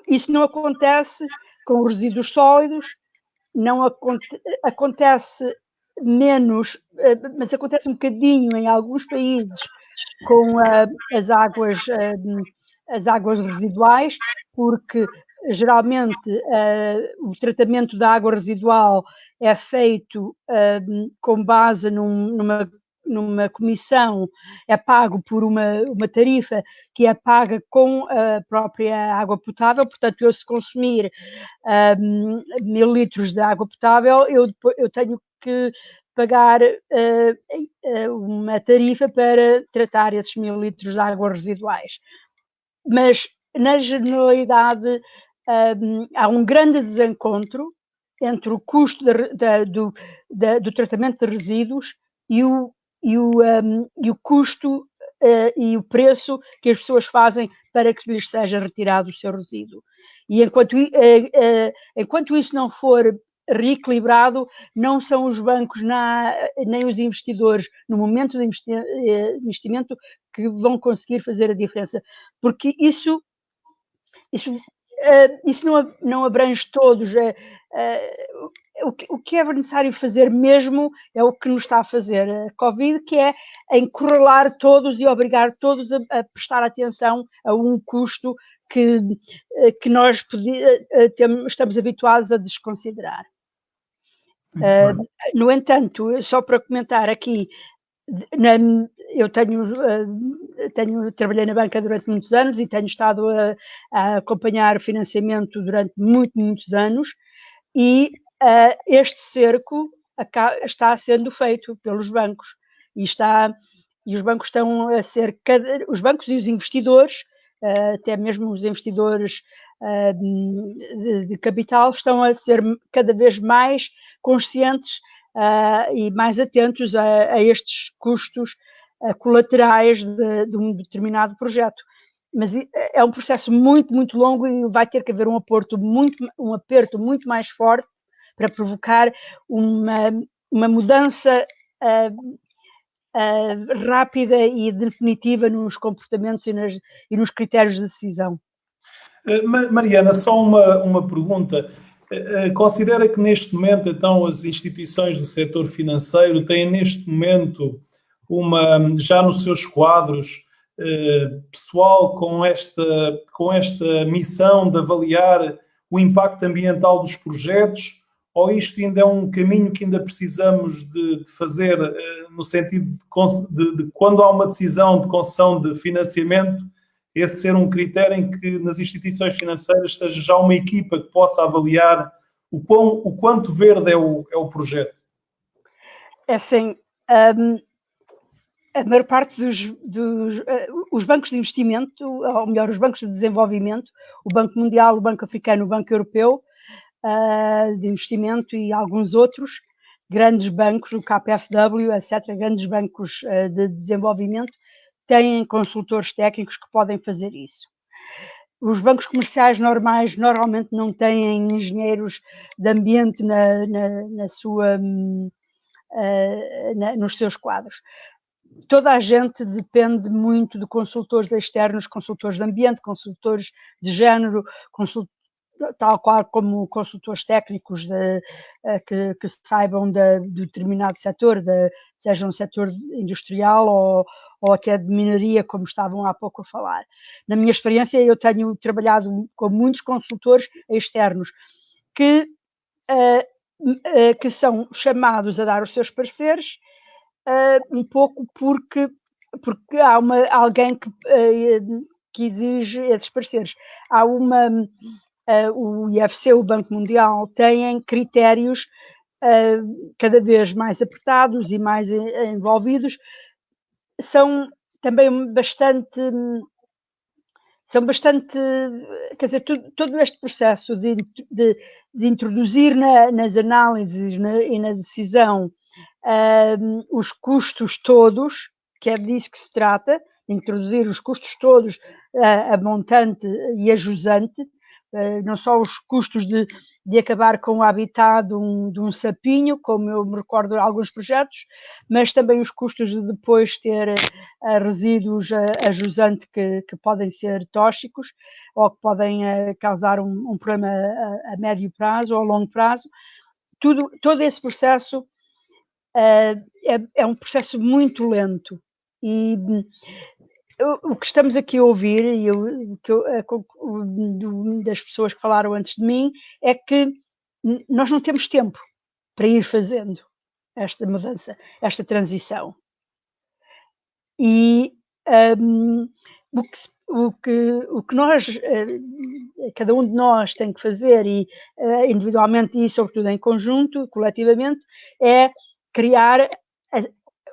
isso não acontece com os resíduos sólidos, não acontece menos, mas acontece um bocadinho em alguns países com as águas residuais, porque geralmente o tratamento da água residual é feito com base numa comissão, é pago por uma tarifa que é paga com a própria água potável. Portanto, eu se consumir 1000 litros de água potável, eu tenho que pagar uma tarifa para tratar esses 1000 litros de águas residuais. Mas, na generalidade, há um grande desencontro entre o custo do tratamento de resíduos e o custo e o preço que as pessoas fazem para que lhes seja retirado o seu resíduo. E enquanto isso não for reequilibrado, não são os bancos nem os investidores no momento de investimento que vão conseguir fazer a diferença, porque isso não abrange todos. O que é necessário fazer mesmo é o que nos está a fazer a Covid, que é encurralar todos e obrigar todos a prestar atenção a um custo que nós estamos habituados a desconsiderar. No entanto, só para comentar aqui, eu trabalhei na banca durante muitos anos e tenho estado a acompanhar financiamento durante muitos anos, e este cerco está sendo feito pelos bancos e os bancos estão a ser, os bancos e os investidores, até mesmo os investidores de capital, estão a ser cada vez mais conscientes e mais atentos a estes custos colaterais de um determinado projeto. Mas é um processo muito longo e vai ter que haver um aperto muito mais forte para provocar uma mudança rápida e definitiva nos comportamentos e nos critérios de decisão. Mariana, só uma pergunta. Considera que neste momento, então, as instituições do setor financeiro têm neste momento já nos seus quadros pessoal com esta missão de avaliar o impacto ambiental dos projetos, ou isto ainda é um caminho que ainda precisamos de fazer no sentido de quando há uma decisão de concessão de financiamento, esse ser um critério em que nas instituições financeiras esteja já uma equipa que possa avaliar o quanto verde é o projeto? É assim, a maior parte os bancos de investimento, ou melhor, os bancos de desenvolvimento, o Banco Mundial, o Banco Africano, o Banco Europeu de investimento e alguns outros grandes bancos, o KfW, etc., grandes bancos de desenvolvimento, têm consultores técnicos que podem fazer isso. Os bancos comerciais normais normalmente não têm engenheiros de ambiente nos seus quadros. Toda a gente depende muito de consultores externos, consultores de ambiente, consultores de género, tal qual como consultores técnicos que saibam de determinado setor, seja um setor industrial ou até de mineria, como estavam há pouco a falar. Na minha experiência, eu tenho trabalhado com muitos consultores externos que são chamados a dar os seus pareceres, um pouco porque há alguém que exige esses pareceres. Há o IFC, o Banco Mundial, têm critérios cada vez mais apertados e mais envolvidos. São também bastante, quer dizer, todo este processo de introduzir nas análises e na decisão os custos todos, que é disso que se trata, de introduzir os custos todos a montante e a jusante, não só os custos de acabar com o habitat de um sapinho, como eu me recordo de alguns projetos, mas também os custos de depois ter resíduos a jusante que podem ser tóxicos ou que podem causar um problema a médio prazo ou a longo prazo. Todo esse processo é um processo muito lento e o que estamos aqui a ouvir, das pessoas que falaram antes de mim, é que nós não temos tempo para ir fazendo esta mudança, esta transição. E o que nós, cada um de nós tem que fazer, e individualmente e sobretudo em conjunto, coletivamente, é criar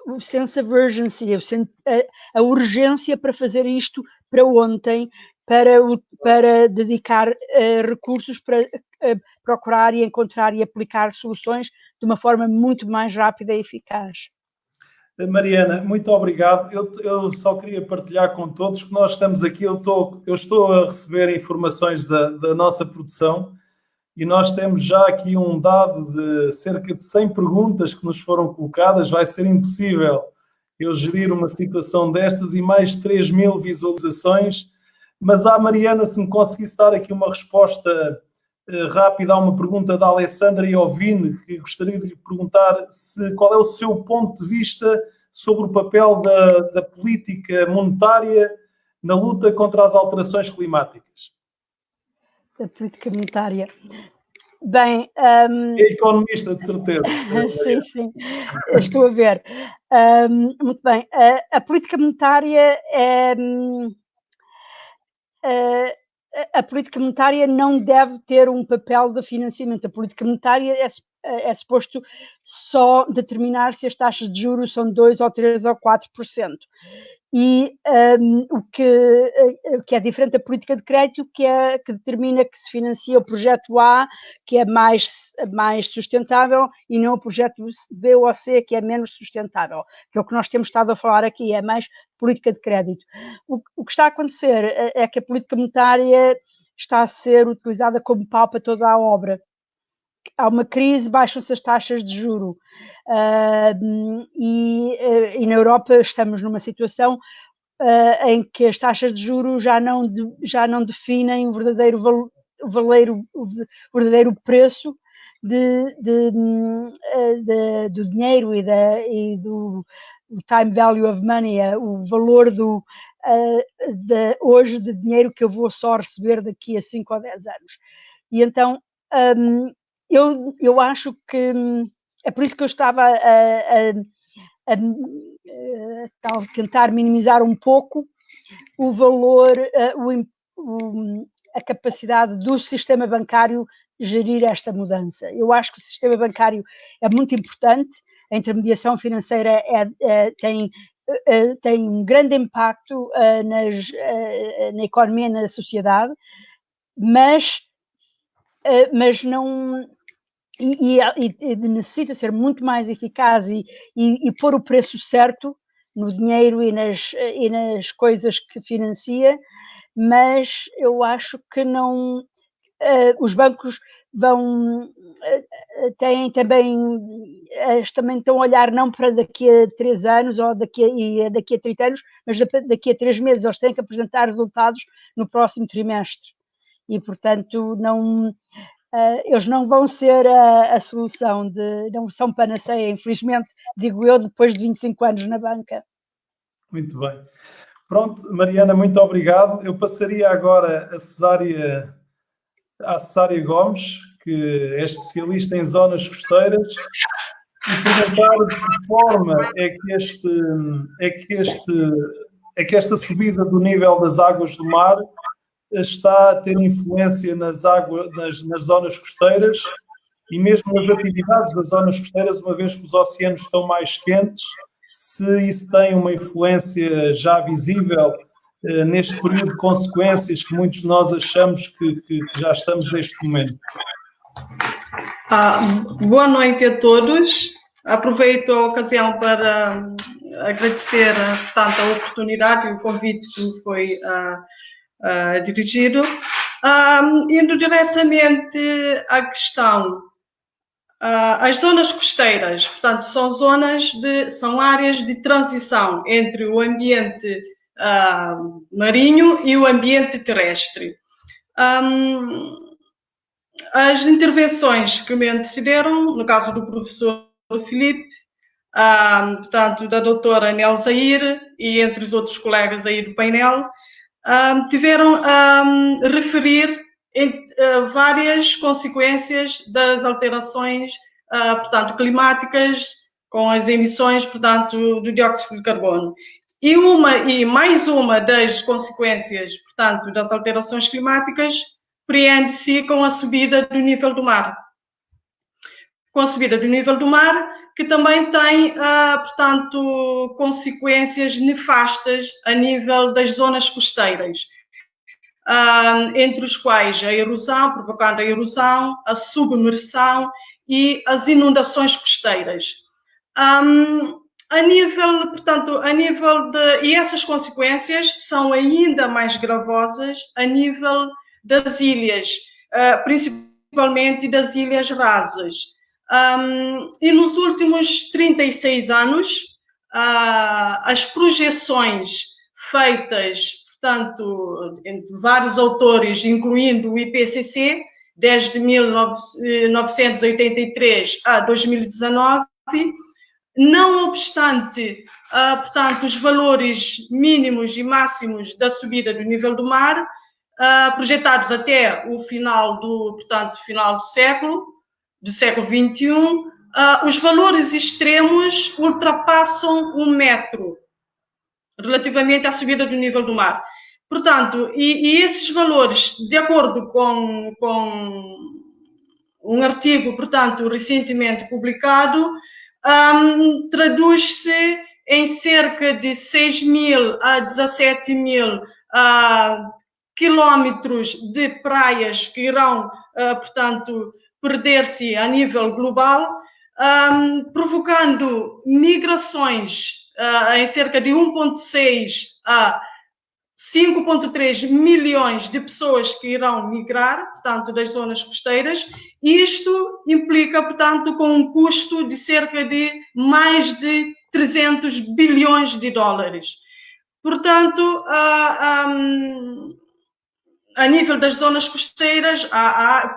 o sense of urgency, a urgência para fazer isto para ontem, para dedicar recursos para procurar e encontrar e aplicar soluções de uma forma muito mais rápida e eficaz. Mariana, muito obrigado. Eu só queria partilhar com todos que nós estamos aqui, eu estou a receber informações da nossa produção e nós temos já aqui um dado de cerca de 100 perguntas que nos foram colocadas. Vai ser impossível eu gerir uma situação destas e mais 3.000 visualizações, mas a Mariana, se me conseguisse dar aqui uma resposta rápida a uma pergunta da Alessandra Iovine, que gostaria de lhe perguntar qual é o seu ponto de vista sobre o papel da política monetária na luta contra as alterações climáticas. Da política monetária. Bem... É economista, de certeza. Sim, estou a ver. Muito bem. A política monetária a política monetária não deve ter um papel de financiamento. A política monetária é suposto só determinar se as taxas de juros são 2%, ou 3% ou 4%. E o que é diferente da política de crédito, que determina que se financia o projeto A, que é mais sustentável, e não o projeto B ou C, que é menos sustentável, que é o que nós temos estado a falar aqui, é mais política de crédito. O que está a acontecer é que a política monetária está a ser utilizada como pau para toda a obra. Há uma crise, baixam-se as taxas de juro. E na Europa estamos numa situação em que as taxas de juros já não definem o verdadeiro preço do dinheiro e do time value of money, o valor hoje de dinheiro que eu vou só receber daqui a 5 ou 10 anos. E então eu acho que é por isso que eu estava a tentar minimizar um pouco o valor, a capacidade do sistema bancário gerir esta mudança. Eu acho que o sistema bancário é muito importante a intermediação financeira tem um grande impacto na economia e na sociedade, mas não... E necessita ser muito mais eficaz e pôr o preço certo no dinheiro e nas coisas que financia, mas eu acho que não... os bancos têm também estão a olhar não para daqui a 3 anos ou daqui a 30 anos, mas daqui a 3 meses. Eles têm que apresentar resultados no próximo trimestre e, portanto, eles não vão ser a solução, não são panaceia, infelizmente, digo eu, depois de 25 anos na banca. Muito bem. Pronto, Mariana, muito obrigado. Eu passaria agora à Cesária Gomes, que é especialista em zonas costeiras, e perguntar de que forma é que esta subida do nível das águas do mar está a ter influência nas zonas costeiras e mesmo nas atividades das zonas costeiras, uma vez que os oceanos estão mais quentes, se isso tem uma influência já visível neste período de consequências que muitos de nós achamos que já estamos neste momento. Boa noite a todos. Aproveito a ocasião para agradecer, portanto, a oportunidade e o convite que me foi dirigido. Indo diretamente à questão, as zonas costeiras, portanto, são áreas de transição entre o ambiente marinho e o ambiente terrestre. As intervenções que me antecederam, no caso do professor Filipe, portanto, da doutora Nelzair e entre os outros colegas aí do painel, tiveram a referir várias consequências das alterações, portanto, climáticas, com as emissões, portanto, do dióxido de carbono. E mais uma das consequências, portanto, das alterações climáticas preende-se com a subida do nível do mar. Com a subida do nível do mar, que também tem, portanto, consequências nefastas a nível das zonas costeiras, entre os quais a erosão, provocando a erosão, a submersão e as inundações costeiras. E essas consequências são ainda mais gravosas a nível das ilhas, principalmente das ilhas rasas. E nos últimos 36 anos, as projeções feitas, portanto, entre vários autores, incluindo o IPCC, desde 1983 a 2019, não obstante, portanto, os valores mínimos e máximos da subida do nível do mar, projetados até o final do século XXI, os valores extremos ultrapassam 1 metro relativamente à subida do nível do mar. Portanto, e esses valores, de acordo com um artigo, portanto, recentemente publicado, traduz-se em cerca de 6.000 a 17.000 quilómetros de praias que irão, portanto, perder-se a nível global, provocando migrações em cerca de 1,6 a 5,3 milhões de pessoas que irão migrar, portanto, das zonas costeiras. Isto implica, portanto, com um custo de cerca de mais de 300 bilhões de dólares. Portanto, a nível das zonas costeiras,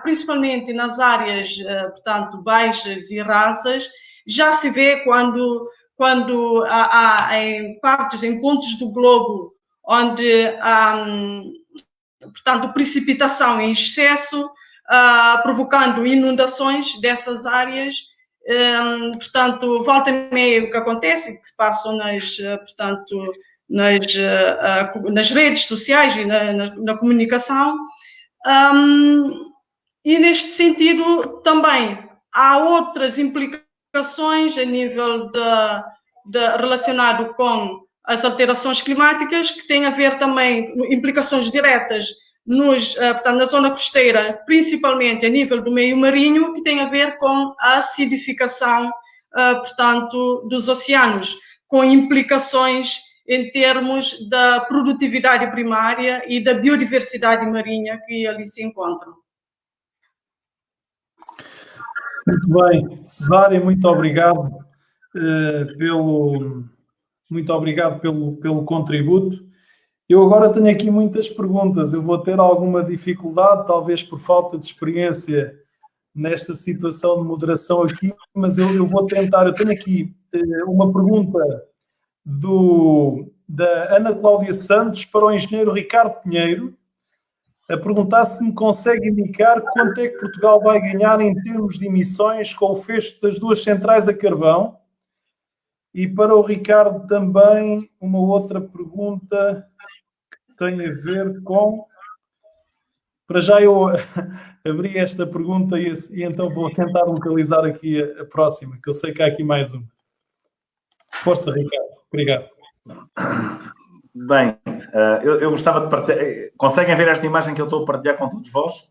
principalmente nas áreas, portanto, baixas e rasas, já se vê quando há em pontos do globo onde há, portanto, precipitação em excesso, provocando inundações dessas áreas. Portanto, volta e meia o que acontece, que se passam nas redes sociais e na comunicação. E neste sentido também há outras implicações implicações a nível relacionado com as alterações climáticas, que tem a ver também implicações diretas portanto, na zona costeira, principalmente a nível do meio marinho, que tem a ver com a acidificação, portanto, dos oceanos, com implicações em termos da produtividade primária e da biodiversidade marinha que ali se encontram. Muito bem, Cesária, muito obrigado pelo contributo. Eu agora tenho aqui muitas perguntas. Eu vou ter alguma dificuldade, talvez por falta de experiência nesta situação de moderação aqui, mas eu vou tentar. Eu tenho aqui uma pergunta da Ana Cláudia Santos para o engenheiro Ricardo Pinheiro, a perguntar se me consegue indicar quanto é que Portugal vai ganhar em termos de emissões com o fecho das duas centrais a carvão. E para o Ricardo também uma outra pergunta que tem a ver com... Para já eu abri esta pergunta e então vou tentar localizar aqui a próxima, que eu sei que há aqui mais uma. Força, Ricardo. Obrigado. Bem, eu gostava de partilhar... Conseguem ver esta imagem que eu estou a partilhar com todos vós?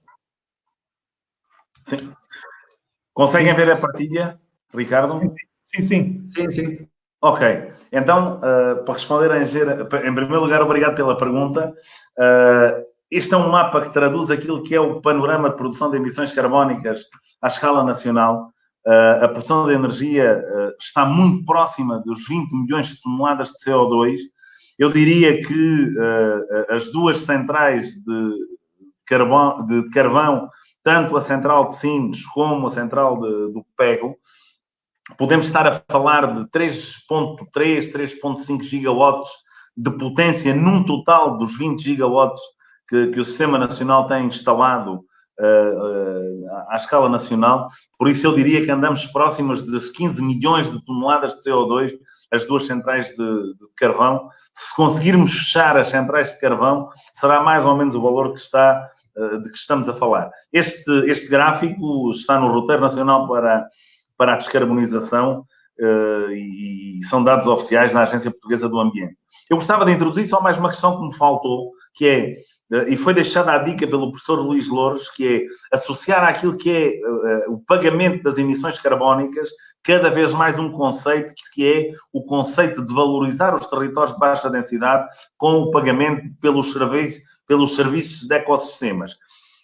Sim. Conseguem ver a partilha, Ricardo? Sim. Ok. Então, para responder em primeiro lugar, obrigado pela pergunta. Este é um mapa que traduz aquilo que é o panorama de produção de emissões carbónicas à escala nacional. A produção de energia está muito próxima dos 20 milhões de toneladas de CO2. Eu diria que as duas centrais de carvão, tanto a central de Sines como a central do Pego, podemos estar a falar de 3,3, 3,5 gigawatts de potência num total dos 20 gigawatts que o Sistema Nacional tem instalado à escala nacional. Por isso eu diria que andamos próximos dos 15 milhões de toneladas de CO2, as duas centrais de carvão. Se conseguirmos fechar as centrais de carvão, será mais ou menos o valor de que estamos a falar. Este gráfico está no roteiro nacional para a descarbonização e são dados oficiais da Agência Portuguesa do Ambiente. Eu gostava de introduzir só mais uma questão que me faltou, que é, e foi deixada a dica pelo professor Luís Louros, que é associar àquilo que é o pagamento das emissões carbónicas cada vez mais um conceito que é o conceito de valorizar os territórios de baixa densidade com o pagamento pelos serviços de ecossistemas.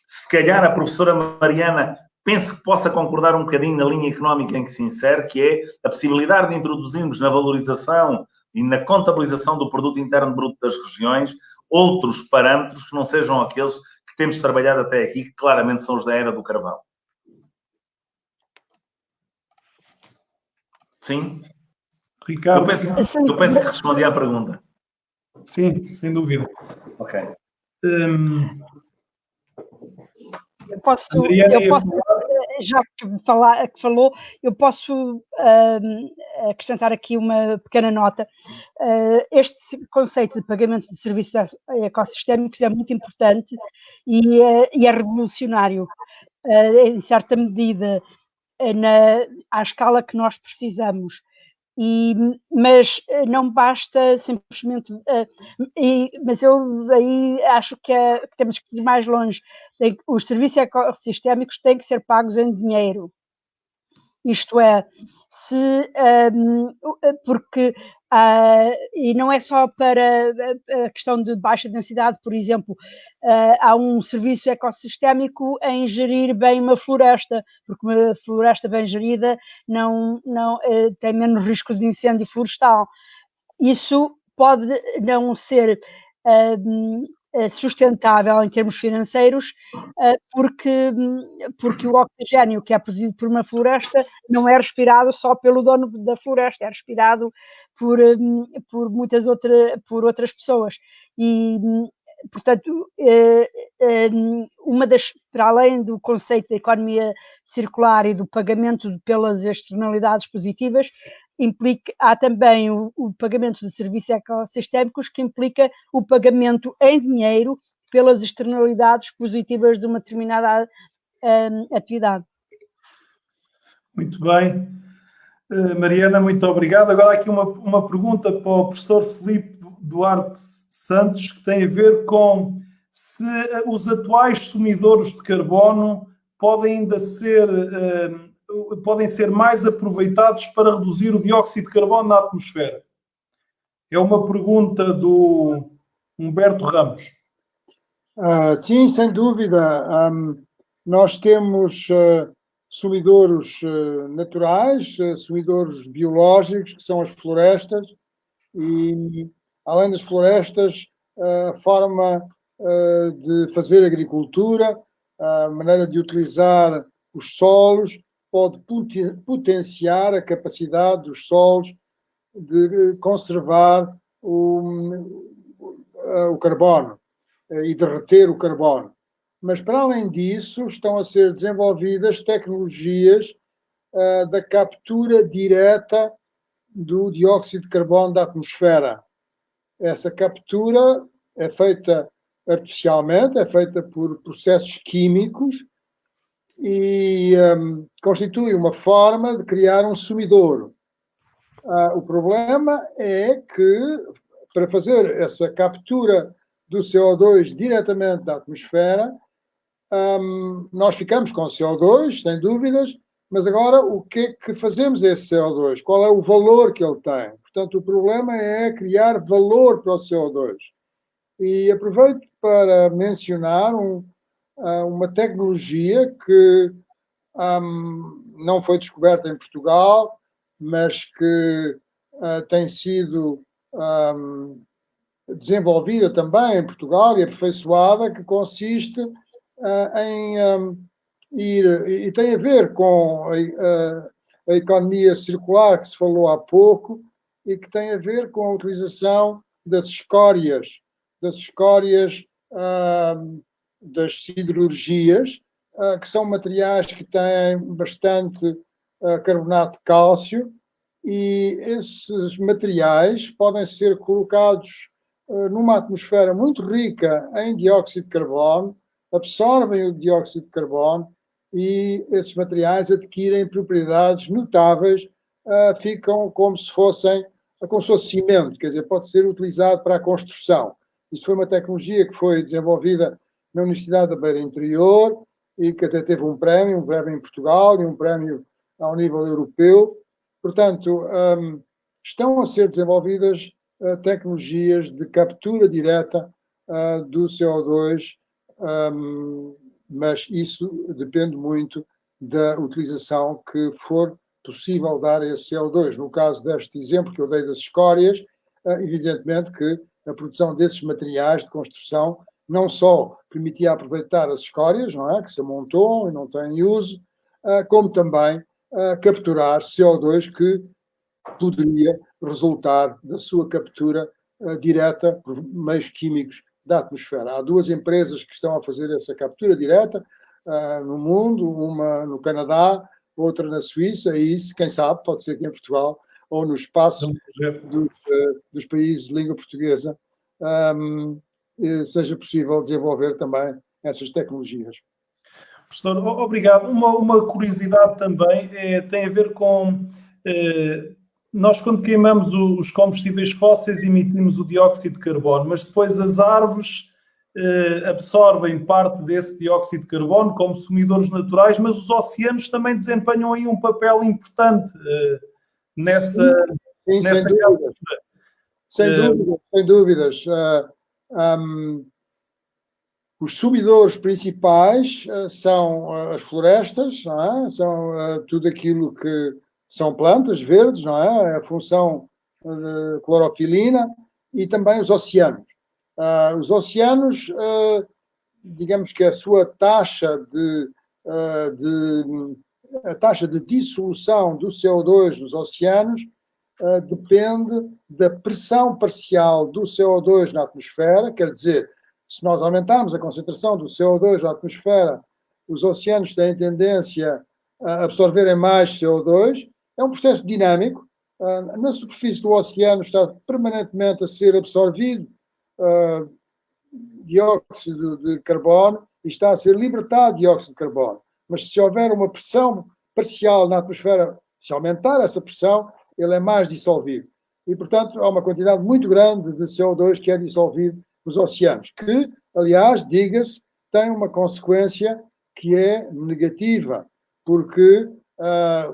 Se calhar a professora Mariana penso que possa concordar um bocadinho na linha económica em que se insere, que é a possibilidade de introduzirmos na valorização e na contabilização do produto interno bruto das regiões outros parâmetros que não sejam aqueles que temos trabalhado até aqui, que claramente são os da era do carvão. Sim? Ricardo. Eu penso que respondi à pergunta. Sim, sem dúvida. Ok. Eu posso, já que falou, eu posso acrescentar aqui uma pequena nota. Este conceito de pagamento de serviços ecossistémicos é muito importante e é revolucionário, em certa medida, à escala que nós precisamos. Mas não basta simplesmente... mas eu aí acho que temos que ir mais longe. Os serviços ecossistémicos têm que ser pagos em dinheiro. Isto é, porque... e não é só para a questão de baixa densidade, por exemplo, há um serviço ecossistémico em gerir bem uma floresta, porque uma floresta bem gerida não tem menos risco de incêndio florestal. Isso pode não ser sustentável em termos financeiros, porque o oxigênio que é produzido por uma floresta não é respirado só pelo dono da floresta, é respirado por outras pessoas. E, portanto, para além do conceito da economia circular e do pagamento pelas externalidades positivas, há também o pagamento de serviços ecossistémicos, que implica o pagamento em dinheiro pelas externalidades positivas de uma determinada atividade. Muito bem. Mariana, muito obrigado. Agora aqui uma pergunta para o professor Filipe Duarte Santos, que tem a ver com se os atuais sumidouros de carbono podem ser mais aproveitados para reduzir o dióxido de carbono na atmosfera. É uma pergunta do Humberto Ramos. Sim, sem dúvida. Nós temos sumidouros naturais, sumidouros biológicos, que são as florestas, e além das florestas, a forma de fazer agricultura, a maneira de utilizar os solos, pode potenciar a capacidade dos solos de conservar o carbono e de reter o carbono. Mas, para além disso, estão a ser desenvolvidas tecnologias da captura direta do dióxido de carbono da atmosfera. Essa captura é feita artificialmente, é feita por processos químicos e constitui uma forma de criar um sumidouro. O problema é que, para fazer essa captura do CO2 diretamente da atmosfera, nós ficamos com CO2, sem dúvidas, mas agora o que é que fazemos a esse CO2? Qual é o valor que ele tem? Portanto, o problema é criar valor para o CO2. E aproveito para mencionar uma tecnologia que não foi descoberta em Portugal, mas que tem sido desenvolvida também em Portugal e aperfeiçoada, que consiste em ir, e tem a ver com a economia circular que se falou há pouco, e que tem a ver com a utilização das escórias das siderurgias, que são materiais que têm bastante carbonato de cálcio, e esses materiais podem ser colocados numa atmosfera muito rica em dióxido de carbono, absorvem o dióxido de carbono e esses materiais adquirem propriedades notáveis, ficam como se fosse cimento, quer dizer, pode ser utilizado para a construção. Isto foi uma tecnologia que foi desenvolvida na Universidade da Beira Interior e que até teve um prémio em Portugal e um prémio ao nível europeu. Portanto, estão a ser desenvolvidas tecnologias de captura direta do CO2, mas isso depende muito da utilização que for possível dar a esse CO2. No caso deste exemplo que eu dei das escórias, evidentemente que a produção desses materiais de construção não só permitia aproveitar as escórias, não é, que se amontoam e não têm uso, como também capturar CO2 que poderia resultar da sua captura direta por meios químicos da atmosfera. Há duas empresas que estão a fazer essa captura direta no mundo, uma no Canadá, outra na Suíça, e isso, quem sabe, pode ser aqui em Portugal ou no espaço dos países de língua portuguesa, seja possível desenvolver também essas tecnologias. Professor, obrigado. Uma curiosidade também tem a ver com... nós, quando queimamos os combustíveis fósseis, emitimos o dióxido de carbono, mas depois as árvores absorvem parte desse dióxido de carbono como sumidores naturais, mas os oceanos também desempenham aí um papel importante nessa... Sim, sem dúvidas. Os sumidores principais são as florestas, não é? São tudo aquilo que são plantas verdes, não é? A função de clorofilina, e também os oceanos. Os oceanos, digamos que a sua taxa de dissolução do CO2 nos oceanos depende da pressão parcial do CO2 na atmosfera, quer dizer, se nós aumentarmos a concentração do CO2 na atmosfera, os oceanos têm tendência a absorverem mais CO2. É um processo dinâmico. Na superfície do oceano está permanentemente a ser absorvido dióxido de carbono e está a ser libertado dióxido de carbono. Mas se houver uma pressão parcial na atmosfera Se aumentar essa pressão, ele é mais dissolvido. E, portanto, há uma quantidade muito grande de CO2 que é dissolvido nos oceanos, que, aliás, diga-se, tem uma consequência que é negativa, porque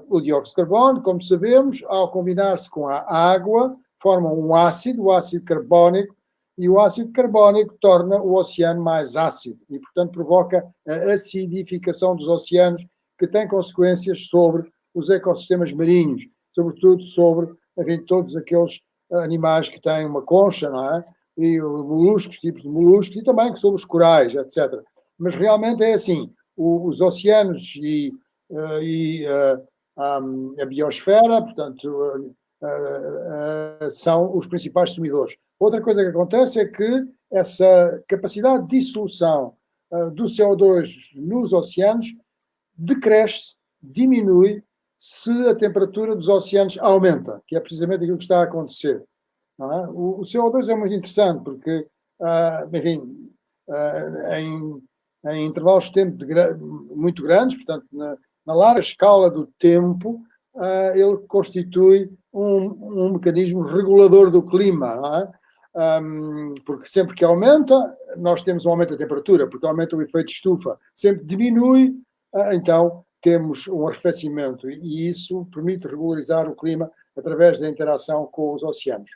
o dióxido de carbono, como sabemos, ao combinar-se com a água, forma um ácido, o ácido carbónico, e o ácido carbónico torna o oceano mais ácido e, portanto, provoca a acidificação dos oceanos, que tem consequências sobre os ecossistemas marinhos, sobretudo sobre, enfim, todos aqueles animais que têm uma concha, não é? E moluscos, tipos de moluscos, e também sobre os corais, etc. Mas realmente é assim, os oceanos e a biosfera, portanto, são os principais sumidores. Outra coisa que acontece é que essa capacidade de dissolução do CO2 nos oceanos decresce, diminui, se a temperatura dos oceanos aumenta, que é precisamente aquilo que está a acontecer. Não é? O CO2 é muito interessante porque, enfim, em intervalos de tempo muito grandes, portanto, na larga escala do tempo, ele constitui um mecanismo regulador do clima, não é? Porque sempre que aumenta, nós temos um aumento da temperatura, porque aumenta o efeito de estufa. Sempre diminui, então temos um arrefecimento, e isso permite regularizar o clima através da interação com os oceanos.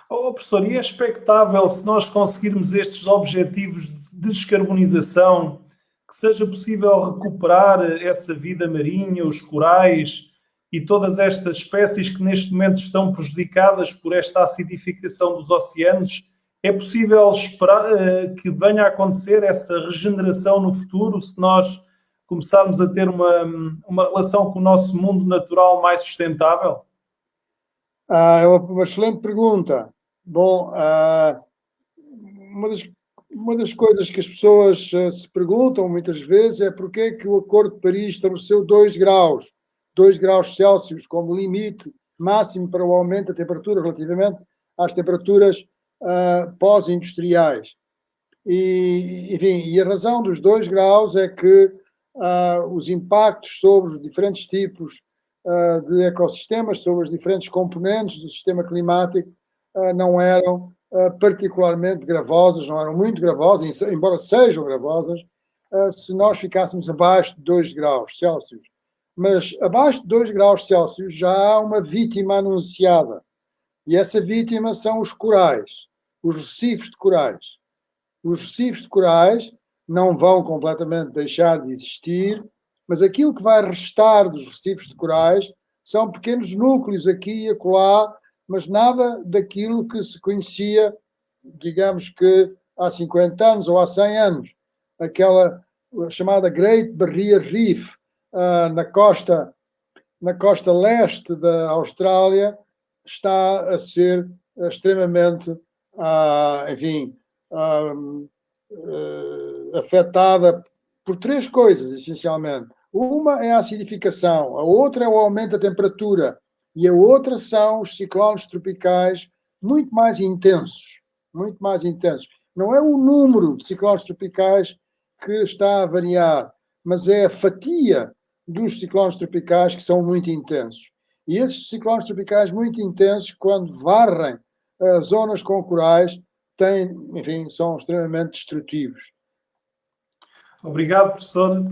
Professor, e é expectável, se nós conseguirmos estes objetivos de descarbonização, que seja possível recuperar essa vida marinha, os corais e todas estas espécies que neste momento estão prejudicadas por esta acidificação dos oceanos? É possível esperar que venha a acontecer essa regeneração no futuro, se nós começarmos a ter uma relação com o nosso mundo natural mais sustentável? É uma excelente pergunta. Bom, uma das coisas que as pessoas se perguntam muitas vezes é porque é que o Acordo de Paris estabeleceu 2 graus Celsius como limite máximo para o aumento da temperatura relativamente às temperaturas pós-industriais. E a razão dos 2 graus é que os impactos sobre os diferentes tipos de ecossistemas, sobre os diferentes componentes do sistema climático, não eram particularmente gravosas, não eram muito gravosas, embora sejam gravosas, se nós ficássemos abaixo de 2 graus Celsius. Mas abaixo de 2 graus Celsius já há uma vítima anunciada. E essa vítima são os corais, os recifes de corais. Os recifes de corais não vão completamente deixar de existir, mas aquilo que vai restar dos recifes de corais são pequenos núcleos aqui e acolá, mas nada daquilo que se conhecia, digamos que há 50 anos ou há 100 anos. Aquela chamada Great Barrier Reef, na costa leste da Austrália, está a ser extremamente, enfim, afetada por 3 coisas, essencialmente. Uma é a acidificação, a outra é o aumento da temperatura e a outra são os ciclones tropicais muito mais intensos, muito mais intensos. Não é o número de ciclones tropicais que está a variar, mas é a fatia dos ciclones tropicais que são muito intensos. E esses ciclones tropicais muito intensos, quando varrem zonas com corais, enfim, são extremamente destrutivos. Obrigado, professor,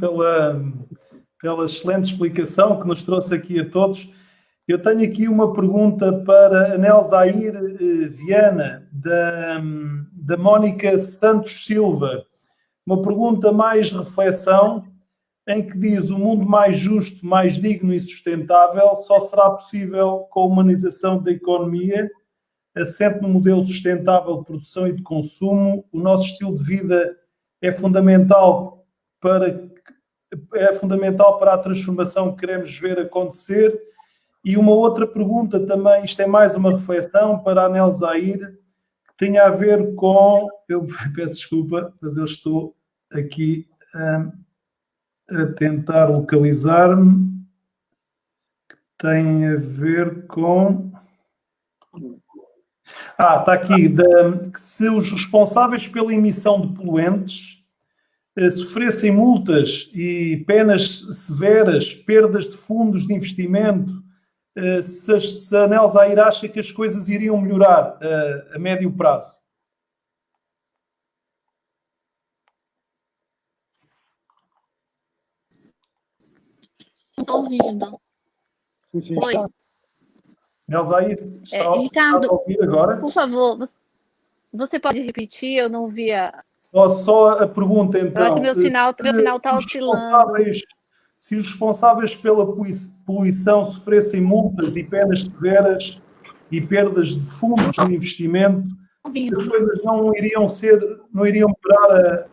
pela excelente explicação que nos trouxe aqui a todos. Eu tenho aqui uma pergunta para a Nelzair Viana, da Mónica Santos Silva. Uma pergunta mais reflexão, em que diz: o mundo mais justo, mais digno e sustentável só será possível com a humanização da economia, assente no modelo sustentável de produção e de consumo. O nosso estilo de vida é fundamental para a transformação que queremos ver acontecer. E uma outra pergunta também, isto é mais uma reflexão para a Nelzair, que tem a ver com, eu peço desculpa, mas eu estou aqui a tentar localizar-me, que tem a ver com... está aqui, se os responsáveis pela emissão de poluentes sofressem multas e penas severas, perdas de fundos de investimento, se a Nels Air acha que as coisas iriam melhorar a médio prazo? Não estou ouvindo. Sim, Oi. está. Nels Air, Ricardo, a ouvir agora? por favor, você pode repetir? Eu não via. Só a pergunta, então. Eu acho que meu sinal está oscilando. Se os responsáveis pela poluição sofressem multas e penas severas e perdas de fundos de investimento, as coisas não iriam melhorar.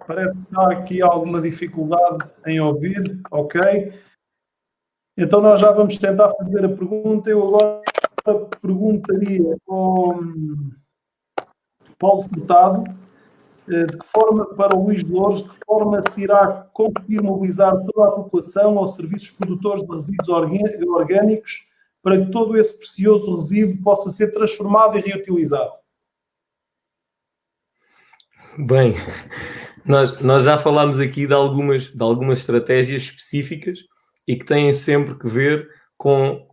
Parece que há aqui alguma dificuldade em ouvir, ok? Então nós já vamos tentar fazer a pergunta. Eu agora perguntaria ao Paulo Furtado, de que forma, para o Luís Louros, de que forma se irá conseguir mobilizar toda a população aos serviços produtores de resíduos orgânicos para que todo esse precioso resíduo possa ser transformado e reutilizado? Bem, nós já falámos aqui de algumas estratégias específicas e que têm sempre que ver com,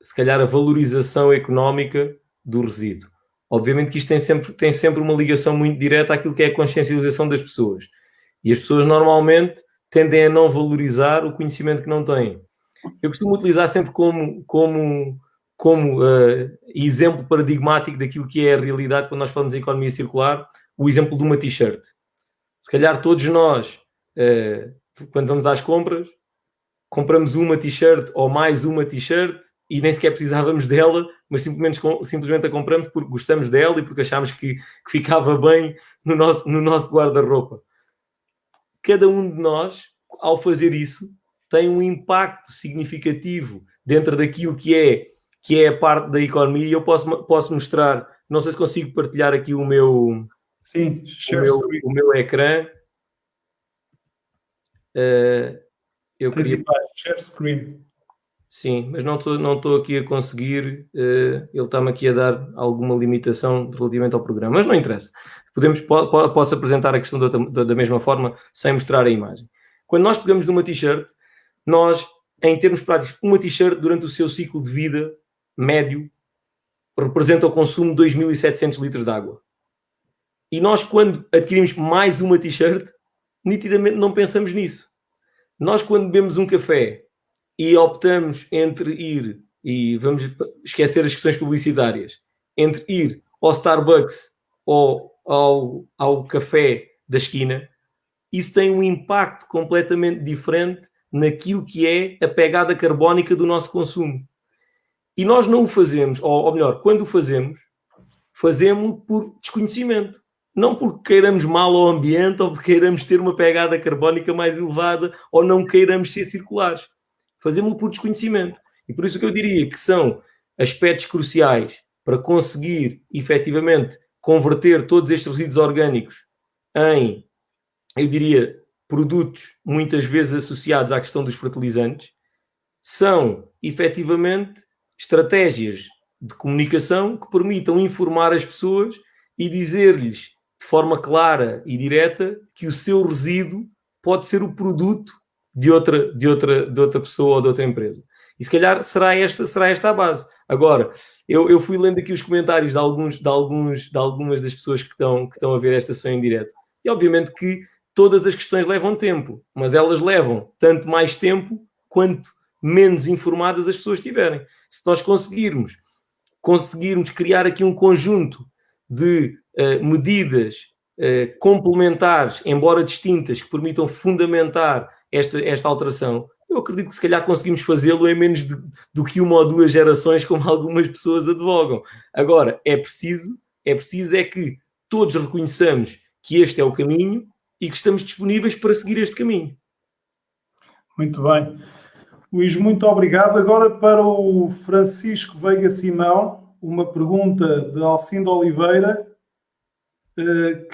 se calhar, a valorização económica do resíduo. Obviamente que isto tem sempre uma ligação muito direta àquilo que é a consciencialização das pessoas. E as pessoas normalmente tendem a não valorizar o conhecimento que não têm. Eu costumo utilizar sempre como exemplo paradigmático daquilo que é a realidade quando nós falamos em economia circular, o exemplo de uma t-shirt. Se calhar todos nós, quando vamos às compras, compramos uma t-shirt ou mais uma t-shirt e nem sequer precisávamos dela, mas simplesmente a compramos porque gostamos dela e porque achámos que ficava bem no nosso guarda-roupa. Cada um de nós, ao fazer isso, tem um impacto significativo dentro daquilo que é a parte da economia. E eu posso mostrar, não sei se consigo partilhar aqui o meu ecrã. Share screen. Sim, mas não estou aqui a conseguir. Ele está-me aqui a dar alguma limitação relativamente ao programa, mas não interessa. Posso apresentar a questão da mesma forma, sem mostrar a imagem. Quando nós pegamos numa t-shirt, nós, em termos práticos, uma t-shirt durante o seu ciclo de vida médio representa o consumo de 2.700 litros de água. E nós, quando adquirimos mais uma t-shirt, nitidamente não pensamos nisso. Nós, quando bebemos um café e optamos entre ir, e vamos esquecer as questões publicitárias, entre ir ao Starbucks ou ao café da esquina, isso tem um impacto completamente diferente naquilo que é a pegada carbónica do nosso consumo. E nós não o fazemos, ou melhor, quando o fazemos-lo por desconhecimento. Não porque queiramos mal ao ambiente ou porque queiramos ter uma pegada carbónica mais elevada ou não queiramos ser circulares. Fazemos-lo por desconhecimento. E por isso que eu diria que são aspectos cruciais para conseguir, efetivamente, converter todos estes resíduos orgânicos em, eu diria, produtos muitas vezes associados à questão dos fertilizantes, são, efetivamente, estratégias de comunicação que permitam informar as pessoas e dizer-lhes de forma clara e direta que o seu resíduo pode ser o produto de outra pessoa ou de outra empresa. E se calhar será esta a base. Agora, eu fui lendo aqui os comentários de algumas das pessoas que estão a ver esta sessão em direto. E obviamente que todas as questões levam tempo, mas elas levam tanto mais tempo quanto menos informadas as pessoas estiverem. Se nós conseguirmos criar aqui um conjunto de medidas complementares, embora distintas, que permitam fundamentar esta alteração, eu acredito que se calhar conseguimos fazê-lo em menos do que uma ou duas gerações, como algumas pessoas advogam. Agora, é preciso que todos reconheçamos que este é o caminho e que estamos disponíveis para seguir este caminho. Muito bem. Luís, muito obrigado. Agora para o Francisco Veiga Simão, uma pergunta de Alcindo Oliveira,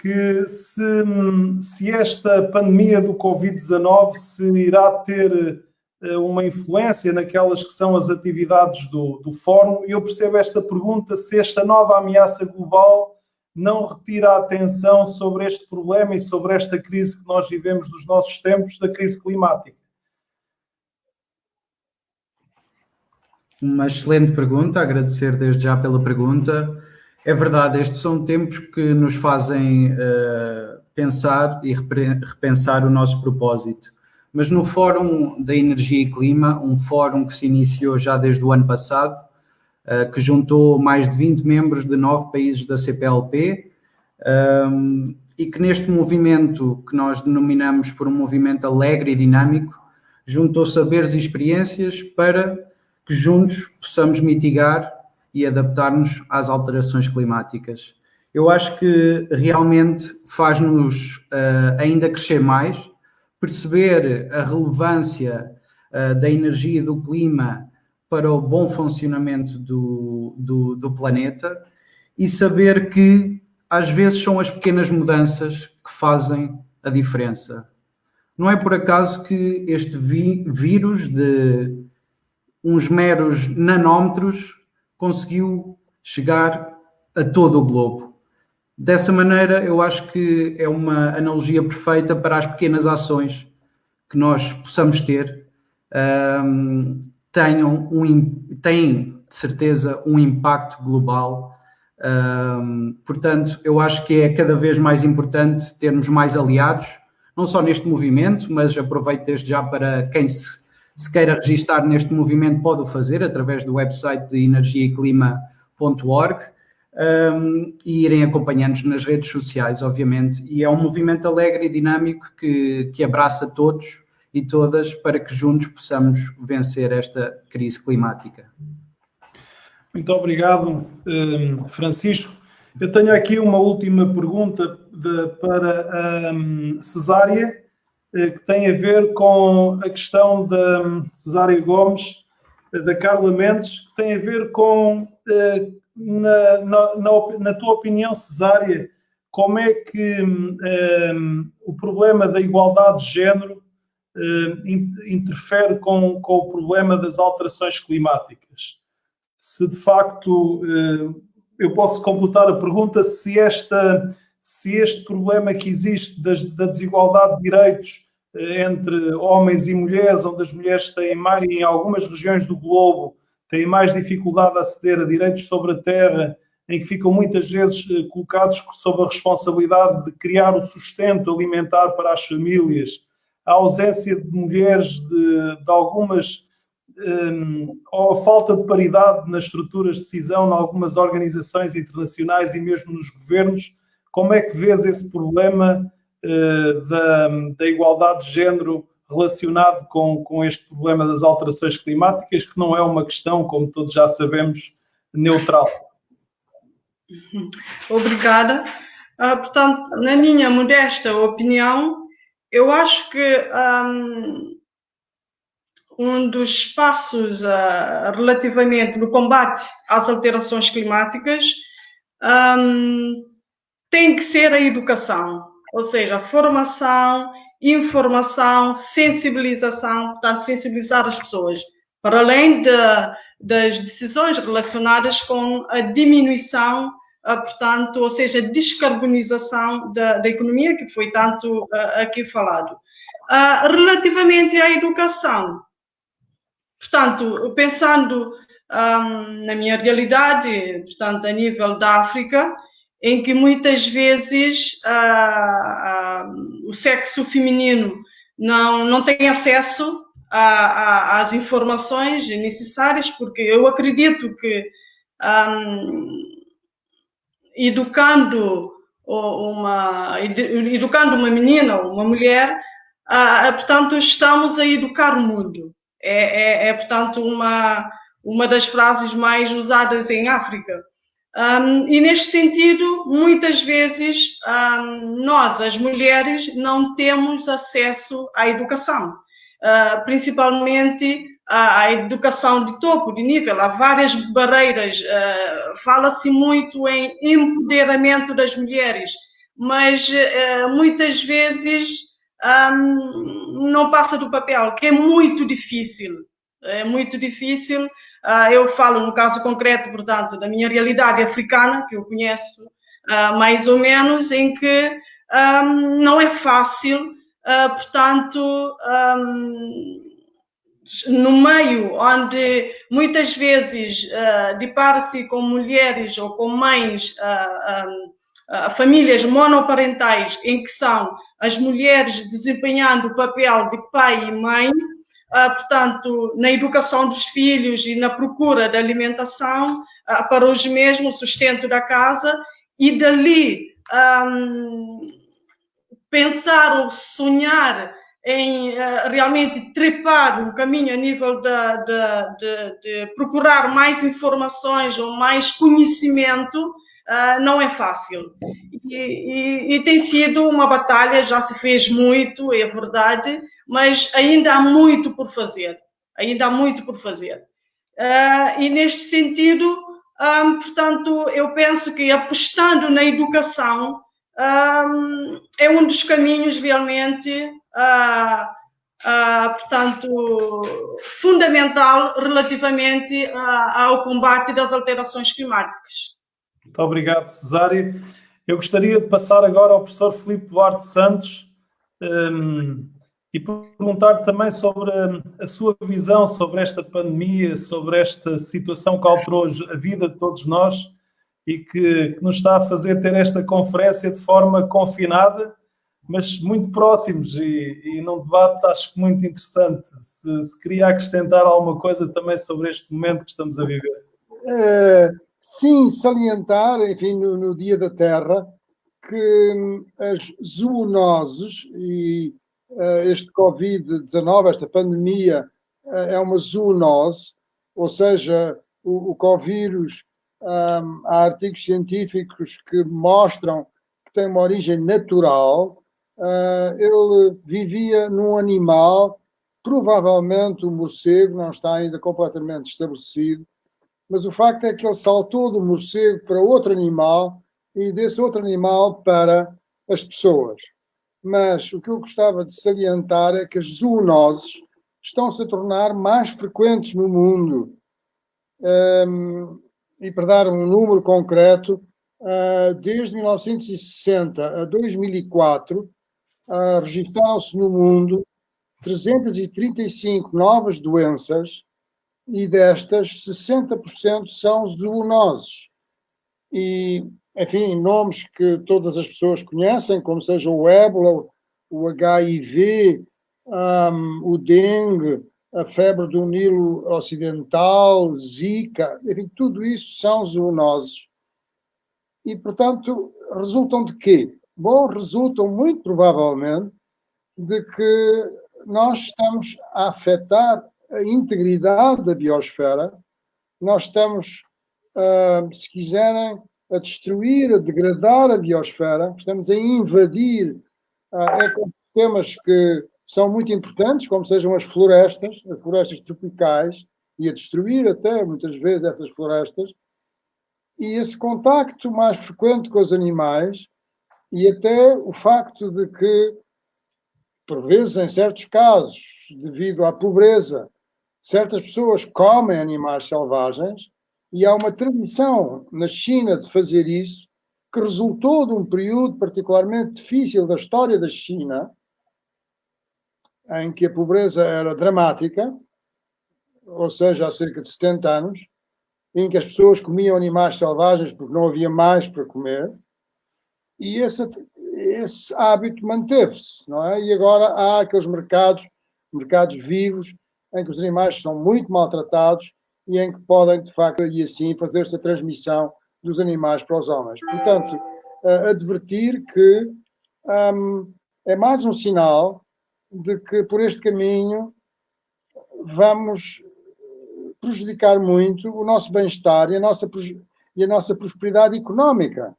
que se esta pandemia do Covid-19 se irá ter uma influência naquelas que são as atividades do Fórum. E eu percebo esta pergunta, se esta nova ameaça global não retira a atenção sobre este problema e sobre esta crise que nós vivemos dos nossos tempos, da crise climática? Uma excelente pergunta, agradecer desde já pela pergunta. É verdade, estes são tempos que nos fazem pensar e repensar o nosso propósito. Mas no Fórum da Energia e Clima, um fórum que se iniciou já desde o ano passado, que juntou mais de 20 membros de 9 países da CPLP, e que neste movimento, que nós denominamos por um movimento alegre e dinâmico, juntou saberes e experiências para que juntos possamos mitigar e adaptar-nos às alterações climáticas. Eu acho que realmente faz-nos ainda crescer mais, perceber a relevância da energia e do clima para o bom funcionamento do planeta e saber que às vezes são as pequenas mudanças que fazem a diferença. Não é por acaso que este vírus de uns meros nanómetros conseguiu chegar a todo o globo. Dessa maneira, eu acho que é uma analogia perfeita para as pequenas ações que nós possamos ter, têm de certeza um impacto global. Portanto, eu acho que é cada vez mais importante termos mais aliados, não só neste movimento, mas aproveito desde já para quem se queira registar neste movimento pode o fazer através do website de energiaeclima.org e irem acompanhando-nos nas redes sociais, obviamente. E é um movimento alegre e dinâmico que abraça todos e todas para que juntos possamos vencer esta crise climática. Muito obrigado, Francisco. Eu tenho aqui uma última pergunta para a Cesária, que tem a ver com a questão da Cesária Gomes, da Carla Mendes, que tem a ver com, na tua opinião, Cesária, como é que o problema da igualdade de género interfere com o problema das alterações climáticas? Se de facto, eu posso completar a pergunta, se este problema que existe da desigualdade de direitos entre homens e mulheres, onde as mulheres têm mais, em algumas regiões do globo, têm mais dificuldade a aceder a direitos sobre a terra, em que ficam muitas vezes colocados sob a responsabilidade de criar o sustento alimentar para as famílias, a ausência de mulheres de algumas, ou a falta de paridade nas estruturas de decisão em algumas organizações internacionais e mesmo nos governos. Como é que vês esse problema da igualdade de género relacionado com este problema das alterações climáticas, que não é uma questão, como todos já sabemos, neutral? Obrigada. Portanto, na minha modesta opinião, eu acho que um dos passos relativamente no combate às alterações climáticas tem que ser a educação, ou seja, formação, informação, sensibilização, portanto, sensibilizar as pessoas, para além das decisões relacionadas com a diminuição, portanto, ou seja, descarbonização da economia, que foi tanto aqui falado. Relativamente à educação, portanto, pensando na minha realidade, portanto, a nível da África, em que muitas vezes o sexo feminino não tem acesso às informações necessárias, porque eu acredito que educando uma menina ou uma mulher, portanto, estamos a educar o mundo. Portanto, uma das frases mais usadas em África. E neste sentido, muitas vezes, nós, as mulheres, não temos acesso à educação, principalmente à educação de topo, de nível. Há várias barreiras, fala-se muito em empoderamento das mulheres, mas muitas vezes não passa do papel, que é muito difícil. É muito difícil. Eu falo no caso concreto, portanto, da minha realidade africana, que eu conheço mais ou menos, em que não é fácil, portanto, no meio onde muitas vezes depara-se com mulheres ou com mães, famílias monoparentais, em que são as mulheres desempenhando o papel de pai e mãe, portanto, na educação dos filhos e na procura de alimentação para os mesmos, sustento da casa, e dali pensar ou sonhar em realmente trepar um caminho a nível de procurar mais informações ou mais conhecimento, não é fácil. E tem sido uma batalha, já se fez muito, é verdade, mas ainda há muito por fazer. Ainda há muito por fazer. E neste sentido, portanto, eu penso que apostando na educação é um dos caminhos realmente, portanto, fundamental relativamente ao combate das alterações climáticas. Muito obrigado, Cesária. Eu gostaria de passar agora ao professor Filipe Duarte Santos e perguntar também sobre a sua visão sobre esta pandemia, sobre esta situação que alterou a vida de todos nós e que nos está a fazer ter esta conferência de forma confinada, mas muito próximos e num debate acho que muito interessante. Se queria acrescentar alguma coisa também sobre este momento que estamos a viver. Sim, salientar, enfim, no Dia da Terra, que as zoonoses e este Covid-19, esta pandemia, é uma zoonose, ou seja, o covírus, há artigos científicos que mostram que tem uma origem natural. Ele vivia num animal, provavelmente o morcego, não está ainda completamente estabelecido, mas o facto é que ele saltou do morcego para outro animal e desse outro animal para as pessoas. Mas o que eu gostava de salientar é que as zoonoses estão-se a tornar mais frequentes no mundo. E para dar um número concreto, desde 1960 a 2004, registraram-se no mundo 335 novas doenças e destas 60% são zoonoses. E, enfim, nomes que todas as pessoas conhecem, como seja o ébola, o HIV, o dengue, a febre do Nilo Ocidental, Zika, enfim, tudo isso são zoonoses. E, portanto, resultam de quê? Bom, resultam muito provavelmente de que nós estamos a afetar a integridade da biosfera, nós estamos, se quiserem, a destruir, a degradar a biosfera, estamos a invadir ecossistemas que são muito importantes, como sejam as florestas tropicais, e a destruir até, muitas vezes, essas florestas, e esse contacto mais frequente com os animais, e até o facto de que, por vezes, em certos casos, devido à pobreza, certas pessoas comem animais selvagens, e há uma tradição na China de fazer isso, que resultou de um período particularmente difícil da história da China, em que a pobreza era dramática, ou seja, há cerca de 70 anos, em que as pessoas comiam animais selvagens porque não havia mais para comer, e esse hábito manteve-se, não é? E agora há aqueles mercados vivos, em que os animais são muito maltratados e em que podem, de facto, e assim, fazer-se a transmissão dos animais para os homens. Portanto, advertir que é mais um sinal de que, por este caminho, vamos prejudicar muito o nosso bem-estar e a nossa prosperidade económica.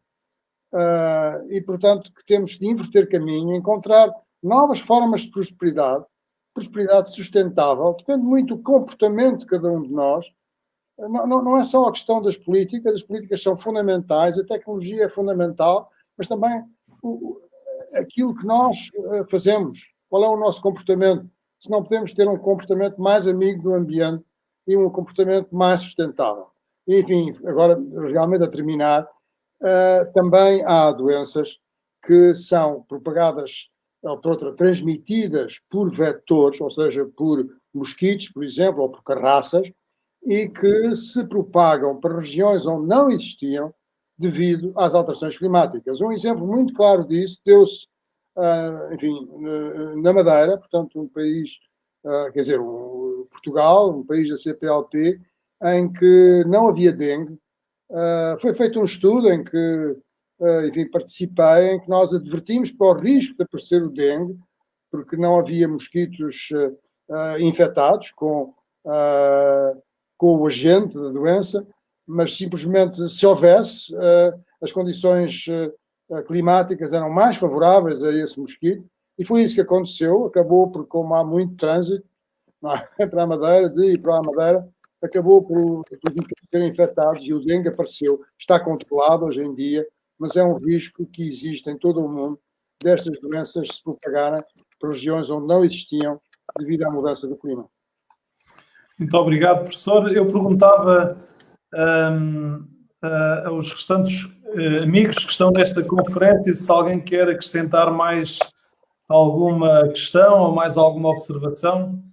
E, portanto, que temos de inverter caminho, encontrar novas formas de prosperidade sustentável, depende muito do comportamento de cada um de nós. Não é só a questão das políticas, as políticas são fundamentais, a tecnologia é fundamental, mas também aquilo que nós fazemos, qual é o nosso comportamento, se não podemos ter um comportamento mais amigo do ambiente e um comportamento mais sustentável. E, enfim, agora, realmente a terminar, também há doenças que são propagadas, ou transmitidas por vetores, ou seja, por mosquitos, por exemplo, ou por carraças, e que se propagam para regiões onde não existiam devido às alterações climáticas. Um exemplo muito claro disso deu-se, enfim, na Madeira, portanto, um país, quer dizer, Portugal, um país da CPLP, em que não havia dengue. Foi feito um estudo em que, enfim, participei, em que nós advertimos para o risco de aparecer o dengue, porque não havia mosquitos infectados com o agente da doença, mas simplesmente se houvesse, as condições climáticas eram mais favoráveis a esse mosquito, e foi isso que aconteceu. Acabou por, como há muito trânsito para a Madeira, de ir para a Madeira, acabou por serem infectados e o dengue apareceu. Está controlado hoje em dia, mas é um risco que existe em todo o mundo destas doenças se propagarem para regiões onde não existiam devido à mudança do clima. Muito obrigado, professor. Eu perguntava aos restantes amigos que estão nesta conferência se alguém quer acrescentar mais alguma questão ou mais alguma observação.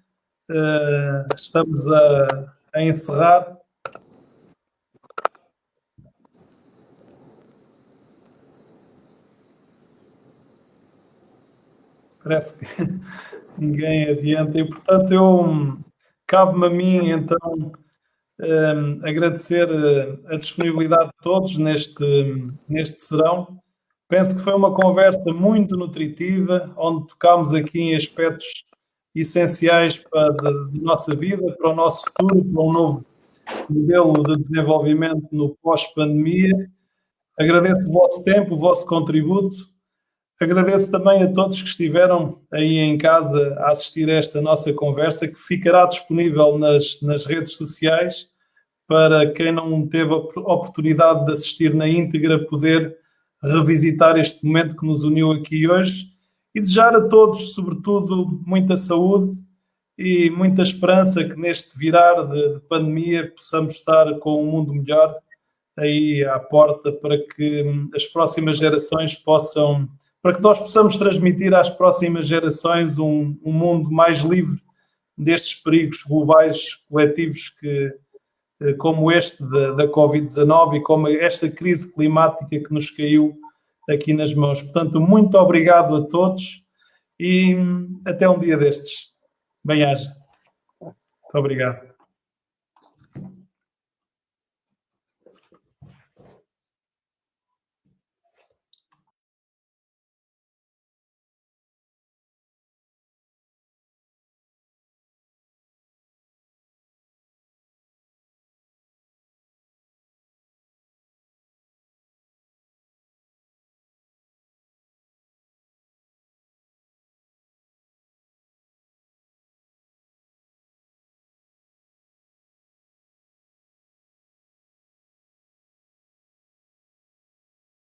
Estamos a encerrar. Parece que ninguém adianta e, portanto, cabe-me a mim, então, agradecer a disponibilidade de todos neste serão. Penso que foi uma conversa muito nutritiva, onde tocámos aqui em aspectos essenciais da nossa vida, para o nosso futuro, para um novo modelo de desenvolvimento no pós-pandemia. Agradeço o vosso tempo, o vosso contributo. Agradeço também a todos que estiveram aí em casa a assistir a esta nossa conversa, que ficará disponível nas redes sociais para quem não teve a oportunidade de assistir na íntegra, poder revisitar este momento que nos uniu aqui hoje e desejar a todos, sobretudo, muita saúde e muita esperança que neste virar de pandemia possamos estar com um mundo melhor aí à porta para que as próximas gerações para que nós possamos transmitir às próximas gerações um mundo mais livre destes perigos globais coletivos como este da Covid-19 e como esta crise climática que nos caiu aqui nas mãos. Portanto, muito obrigado a todos e até um dia destes. Bem-aja. Muito obrigado.